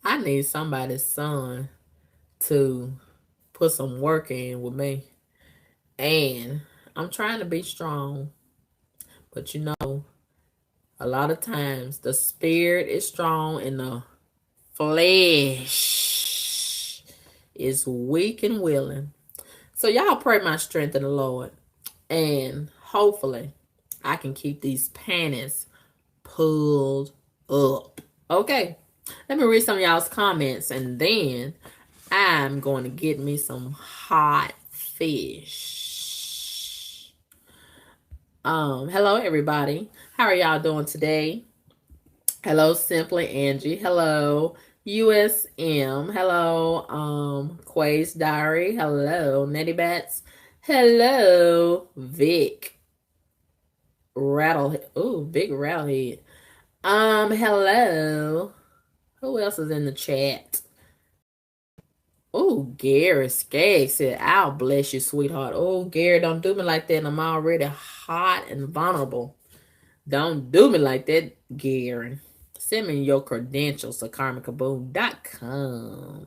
I need somebody's son to put some work in with me. And I'm trying to be strong. But you know, a lot of times the spirit is strong and the flesh is weak and willing. So y'all pray my strength in the Lord. And hopefully I can keep these panties pulled up. Okay. Let me read some of y'all's comments, and then I'm going to get me some hot fish. Hello everybody. How are y'all doing today? Hello, Simply Angie. Hello, USM. Hello. Quay's Diary. Hello. Nettie Bats. Hello. Vic. Rattlehead. Ooh, big Rattlehead. Hello. Who else is in the chat? Oh, Gary Skaggs said, I'll bless you, sweetheart. Oh, Gary, don't do me like that. I'm already hot and vulnerable. Don't do me like that, Gary. Send me your credentials to karmikaboom.com.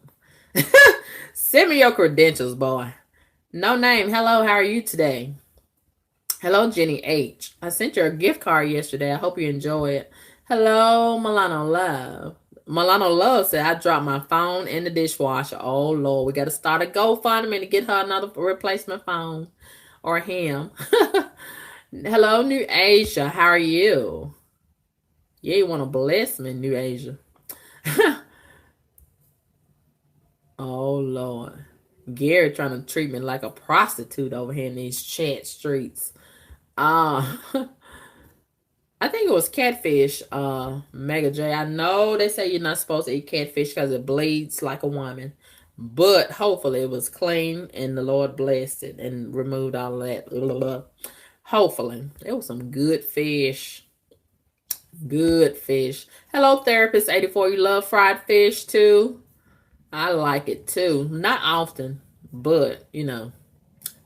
Send me your credentials, boy. No name. Hello, how are you today? Hello, Jenny H. I sent you a gift card yesterday. I hope you enjoy it. Hello, Milano Love. Milano Love said, I dropped my phone in the dishwasher. Oh, Lord. We got to start a GoFundMe to get her another replacement phone. Or him. Hello, New Asia. How are you? Yeah, you want to bless me, New Asia. Oh, Lord. Gary trying to treat me like a prostitute over here in these chat streets. I think it was catfish, Mega J. I know they say you're not supposed to eat catfish because it bleeds like a woman. But hopefully it was clean and the Lord blessed it and removed all of that. Blah, blah, blah. Hopefully. It was some good fish. Good fish. Hello, Therapist 84. You love fried fish too? I like it too. Not often, but, you know,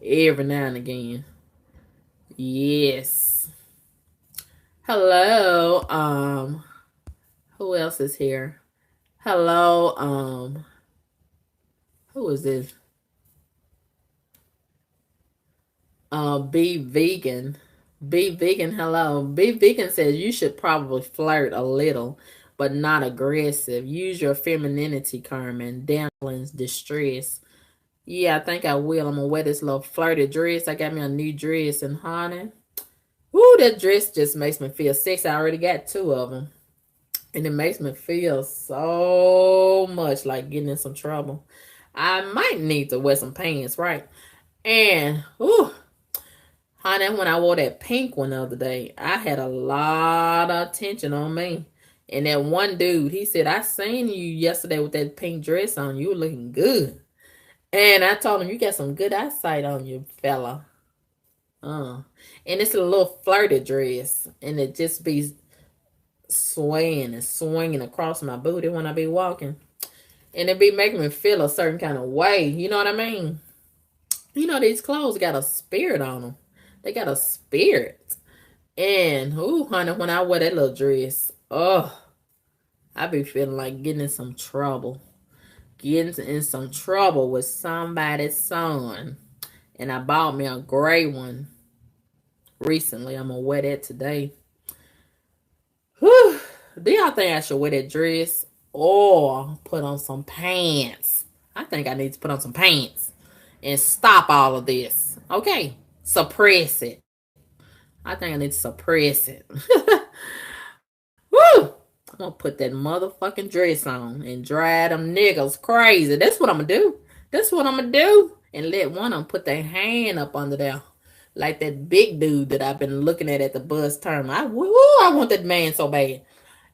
every now and again. Yes. Hello. Who else is here? Hello. Who is this? Be Vegan. Be Vegan, hello. Be Vegan says you should probably flirt a little, but not aggressive. Use your femininity, Carmen. Damplings distress. Yeah, I think I will. I'm gonna wear this little flirty dress. I got me a new dress, and honey, woo, that dress just makes me feel sexy. I already got 2 of them, and it makes me feel so much like getting in some trouble. I might need to wear some pants, right? And, ooh, honey, when I wore that pink one the other day, I had a lot of attention on me. And that one dude, he said, I seen you yesterday with that pink dress on. You were looking good. And I told him, you got some good eyesight on you, fella. And it's a little flirty dress. And it just be swaying and swinging across my booty when I be walking. And it be making me feel a certain kind of way. You know what I mean? You know, these clothes got a spirit on them. They got a spirit. And, ooh, honey, when I wear that little dress, oh, I be feeling like getting in some trouble. Getting in some trouble with somebody's son. And I bought me a gray one recently. I'm going to wear that today. Whew. Do y'all think I should wear that dress or put on some pants? I think I need to put on some pants and stop all of this. Okay? Suppress it. I think I need to suppress it. Woo! I'm gonna put that motherfucking dress on and drive them niggas crazy. That's what I'm gonna do. That's what I'm gonna do. And let one of them put their hand up under there. Like that big dude that I've been looking at the bus terminal. I want that man so bad.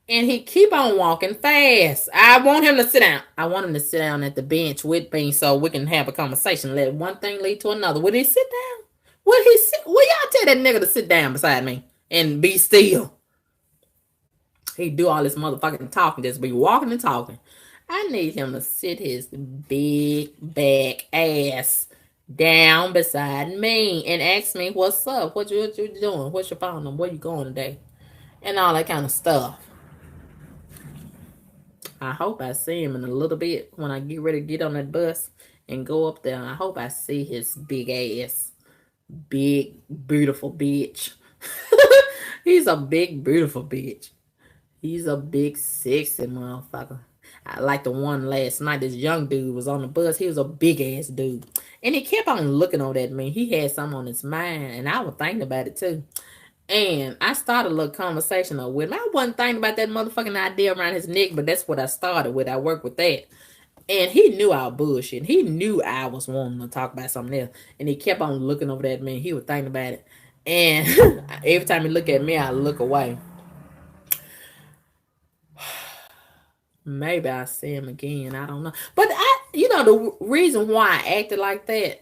And he keep on walking fast. I want him to sit down. I want him to sit down at the bench with me so we can have a conversation. Let one thing lead to another. Would he sit down? Will y'all tell that nigga to sit down beside me and be still? He do all this motherfucking talking, just be walking and talking. I need him to sit his big back ass down beside me and ask me what's up, what you doing, what's your phone number, where you going today, and all that kind of stuff. I hope I see him in a little bit when I get ready to get on that bus and go up there. I hope I see his big ass. Big, beautiful bitch. He's a big, beautiful bitch. He's a big, sexy motherfucker. I like the one last night. This young dude was on the bus. He was a big ass dude. And he kept on looking over at me. He had something on his mind. And I was thinking about it too. And I started a little conversation with him. I wasn't thinking about that motherfucking idea around his neck, but that's what I started with. I worked with that. And he knew I was bullshit. He knew I was wanting to talk about something else. And he kept on looking over at me. He was thinking about it. And every time he look at me, I look away. Maybe I see him again. I don't know. But the reason why I acted like that,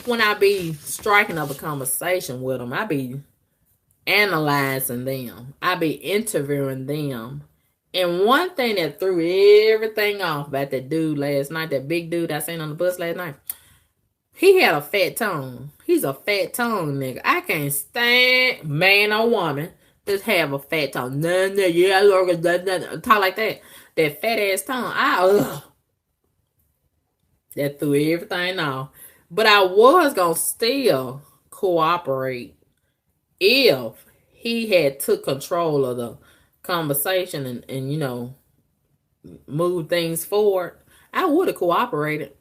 when I be striking up a conversation with them, I be analyzing them. I be interviewing them. And one thing that threw everything off about that dude last night, that big dude I seen on the bus last night, he had a fat tongue. He's a fat tongue nigga. I can't stand man or woman just have a fat tongue. Yeah, talk like that. That fat ass tongue. That threw everything off. But I was gonna still cooperate if he had took control of the conversation and move things forward. I would have cooperated.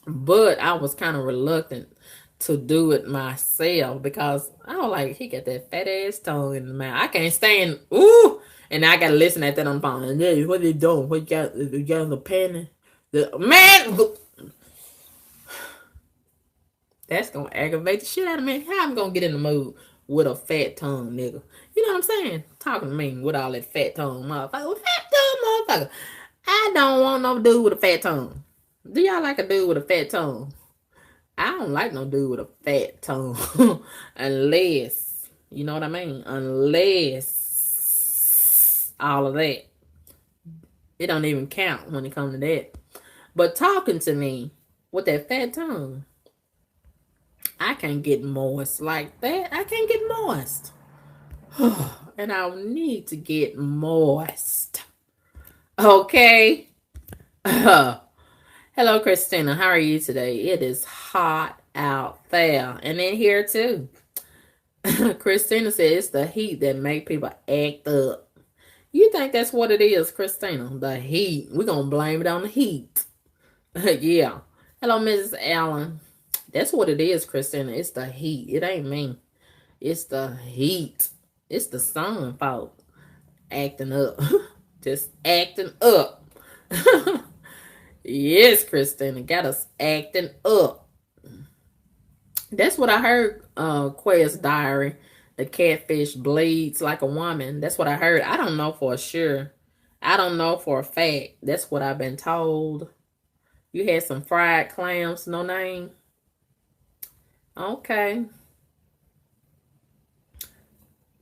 But I was kind of reluctant to do it myself because I was like, he got that fat ass tongue in the mouth. I can't stand, ooh, and I gotta listen at that on the phone. Yeah, what they doing? What you got the penny? Man, that's gonna aggravate the shit out of me. How I'm gonna get in the mood with a fat tongue, nigga? You know what I'm saying? Talking to me with all that fat tongue, motherfucker. Fat tongue, motherfucker. I don't want no dude with a fat tongue. Do y'all like a dude with a fat tongue? I don't like no dude with a fat tongue. Unless, you know what I mean? Unless all of that. It don't even count when it comes to that. But talking to me with that fat tongue, I can't get moist like that. I can't get moist. And I need to get moist. Okay? Hello, Christina. How are you today? It is hot out there. And in here, too. Christina said it's the heat that make people act up. You think that's what it is, Christina? The heat. We're going to blame it on the heat. Yeah. Hello, Mrs. Allen. That's what it is, Christina. It's the heat. It ain't me. It's the heat. It's the sun fault. Acting up. Just acting up. Yes, Christina. Got us acting up. That's what I heard, Quest Diary. The catfish bleeds like a woman. That's what I heard. I don't know for sure. I don't know for a fact. That's what I've been told. You had some fried clams, no name? Okay.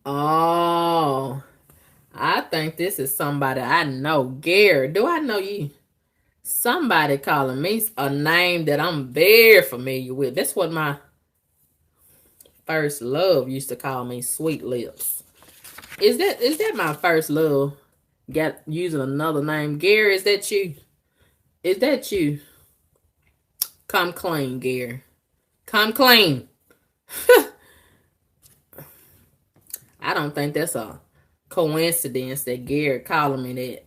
Oh, I think this is somebody I know. Gary, do I know you? Somebody calling me a name that I'm very familiar with. That's what my first love used to call me, Sweet Lips. Is that my first love? Got using another name. Gary, is that you? Is that you? Come clean, Gary. Come clean. I don't think that's a coincidence that Gary calling me that.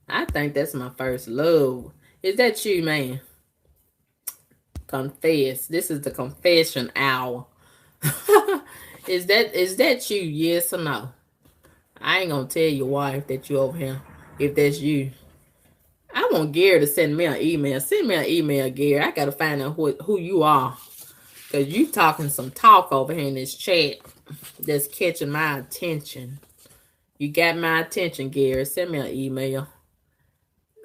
I think that's my first love. Is that you, man? Confess. This is the confession hour. Is that you? Yes or no? I ain't gonna tell your wife that you over here. If that's you. I want Gary to send me an email. Send me an email, Gary. I gotta find out who you are. Because you talking some talk over here in this chat that's catching my attention. You got my attention, Gary. Send me an email.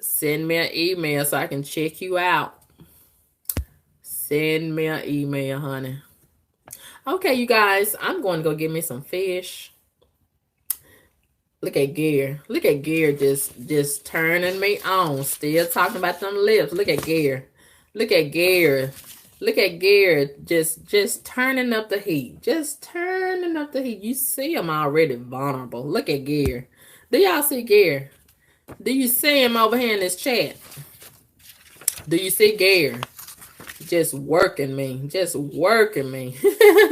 Send me an email so I can check you out. Send me an email, honey. Okay, you guys. I'm going to go get me some fish. Look at Gary. Look at Gary just turning me on. Still talking about them lips. Look at Gary. Look at Gary. Look at Gary. Just turning up the heat. Just turning up the heat. You see him already vulnerable. Look at Gary. Do y'all see Gary? Do you see him over here in this chat? Do you see Gary? Just working me. Just working me.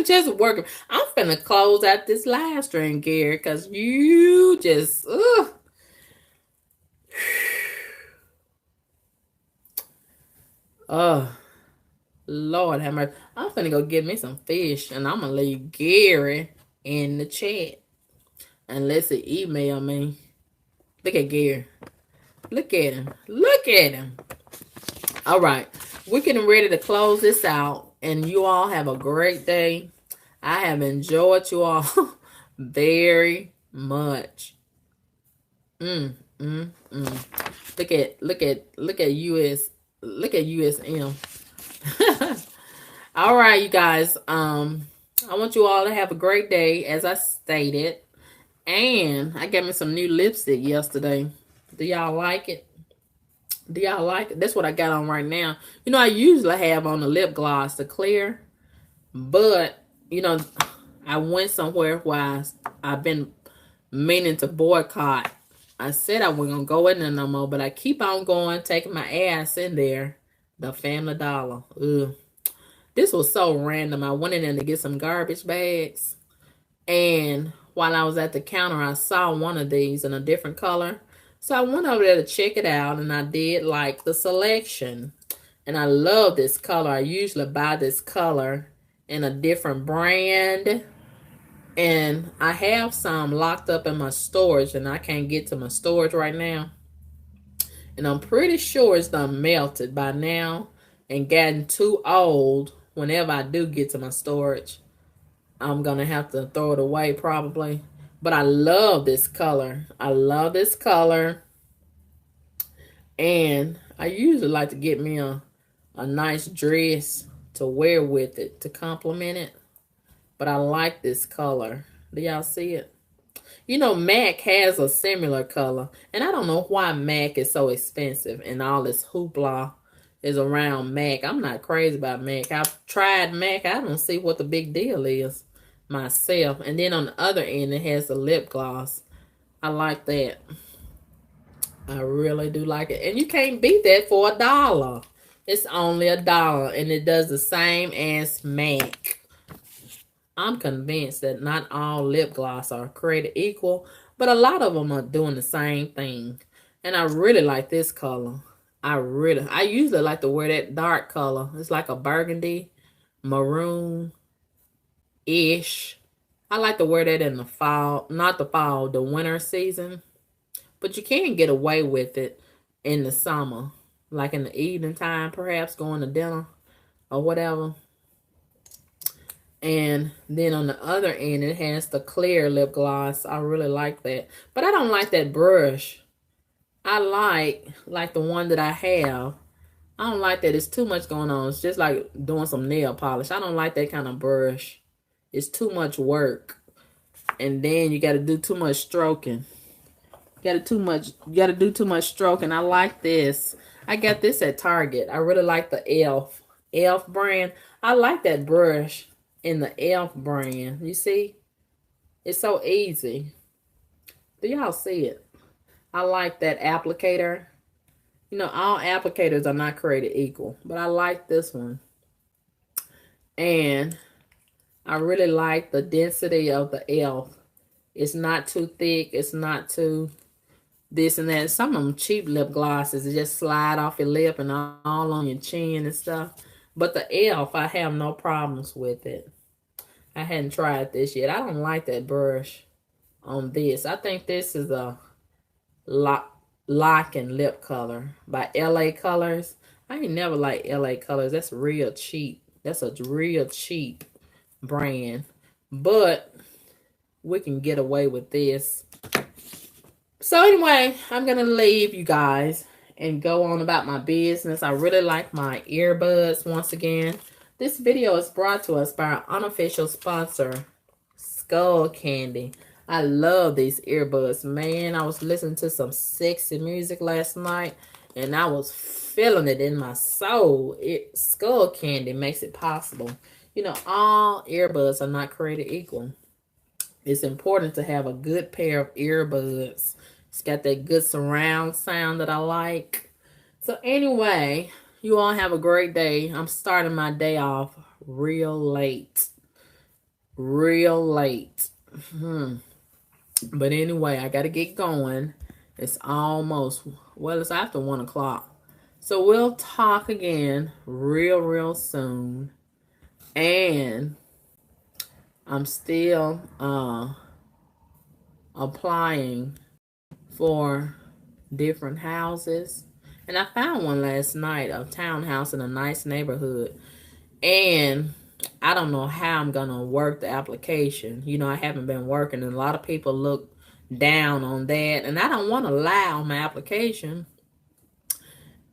Just working. I'm finna close out this live stream, Gary, because you just... Lord have mercy. I'm finna go get me some fish, and I'm gonna leave Gary in the chat. Unless he email me. Look at Gary. Look at him. Look at him. All right. We're getting ready to close this out. And you all have a great day. I have enjoyed you all very much. Mm, mm, mm. Look at USM. All right, you guys. I want you all to have a great day, as I stated. And I got me some new lipstick yesterday. Do y'all like it? Do y'all like it? That's what I got on right now. You know, I usually have on the lip gloss, the clear. But, you know, I went somewhere where I've been meaning to boycott. I said I wasn't going to go in there no more, but I keep on going, taking my ass in there. The Family Dollar. Ugh. This was so random. I went in there to get some garbage bags. And while I was at the counter, I saw one of these in a different color. So I went over there to check it out, and I did like the selection. And I love this color. I usually buy this color in a different brand. And I have some locked up in my storage, and I can't get to my storage right now. And I'm pretty sure it's done melted by now and gotten too old. Whenever I do get to my storage, I'm going to have to throw it away probably. But I love this color. I love this color. And I usually like to get me a nice dress to wear with it to complement it. But I like this color. Do y'all see it? You know, MAC has a similar color. And I don't know why MAC is so expensive and all this hoopla is around MAC. I'm not crazy about MAC. I've tried MAC. I don't see what the big deal is myself. And then on the other end, it has the lip gloss. I like that. I really do like it. And you can't beat that for $1. It's only $1. And it does the same as MAC. I'm convinced that not all lip gloss are created equal, but a lot of them are doing the same thing. And I really like this color. I usually like to wear that dark color. It's like a burgundy, maroon-ish. I like to wear that in the fall, not the fall, the winter season. But you can get away with it in the summer, like in the evening time, perhaps going to dinner or whatever. And then on the other end, it has the clear lip gloss. I really like that. But I don't like that brush. I like the one that I have. I don't like that. It's too much going on. It's just like doing some nail polish. I don't like that kind of brush. It's too much work. And then you got to do too much stroking. You got to do too much stroking. I like this. I got this at Target. I really like the e.l.f. brand. I like that brush in the e.l.f. brand. You see? It's so easy. Do y'all see it? I like that applicator. You know, all applicators are not created equal, but I like this one. And I really like the density of the e.l.f. It's not too thick. It's not too this and that. Some of them cheap lip glosses, it just slide off your lip and all on your chin and stuff. But the e.l.f., I have no problems with it. I hadn't tried this yet. I don't like that brush on this. I think this is a Lock and Lip Color by LA Colors. I ain't never liked LA Colors. That's real cheap. That's a real cheap brand. But we can get away with this. So anyway, I'm going to leave you guys and go on about my business. I really like my earbuds once again. This video is brought to us by our unofficial sponsor, Skull Candy. I love these earbuds, man. I was listening to some sexy music last night, and I was feeling it in my soul. Skull Candy makes it possible. You know, all earbuds are not created equal. It's important to have a good pair of earbuds. It's got that good surround sound that I like. So anyway, you all have a great day. I'm starting my day off real late. Real late. But anyway, I got to get going. It's almost, well, it's after 1 o'clock. So we'll talk again real soon. And I'm still applying for different houses. And I found one last night, a townhouse in a nice neighborhood. And I don't know how I'm going to work the application. You know, I haven't been working. And a lot of people look down on that. And I don't want to lie on my application.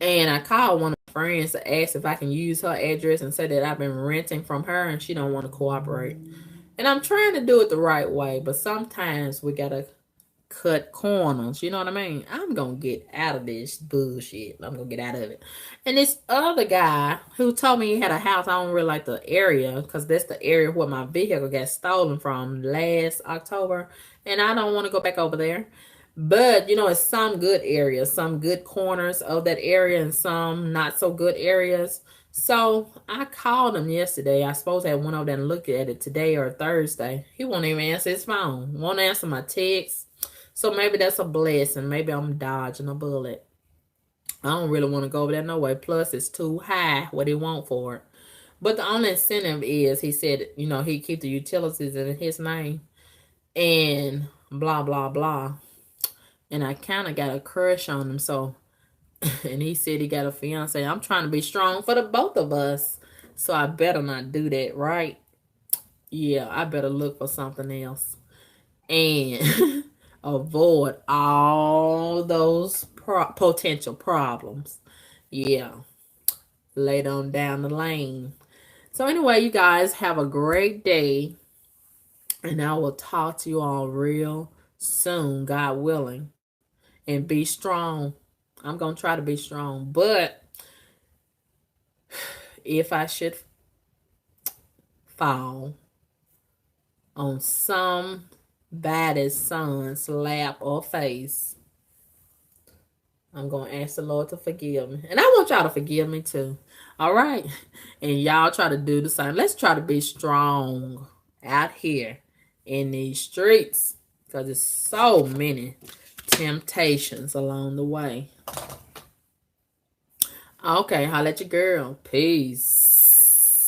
And I called one of my friends to ask if I can use her address and say that I've been renting from her and she don't want to cooperate. And I'm trying to do it the right way, but sometimes we gotta cut corners. You know what I mean? I'm gonna get out of this bullshit. I'm gonna get out of it. And this other guy who told me he had a house, I don't really like the area because that's the area where my vehicle got stolen from last October. And I don't want to go back over there. But you know, it's some good areas, some good corners of that area, and some not so good areas. So I called him yesterday. I suppose I went over there and looked at it today or Thursday. He won't even answer his phone. Won't answer my texts. So maybe that's a blessing. Maybe I'm dodging a bullet. I don't really want to go over there no way. Plus, it's too high what he want for it. But the only incentive is, he said, you know, he keep the utilities in his name and blah, blah, blah. And I kind of got a crush on him. So, and he said he got a fiance. I'm trying to be strong for the both of us. So I better not do that, right? Yeah, I better look for something else. And avoid all those potential problems. Yeah. Later on down the lane. So anyway, you guys have a great day. And I will talk to you all real soon, God willing. And be strong. I'm going to try to be strong. But if I should fall on somebody's son's lap or face, I'm going to ask the Lord to forgive me. And I want y'all to forgive me too. All right? And y'all try to do the same. Let's try to be strong out here in these streets. Because there's so many temptations along the way. Okay, holla at your girl. Peace.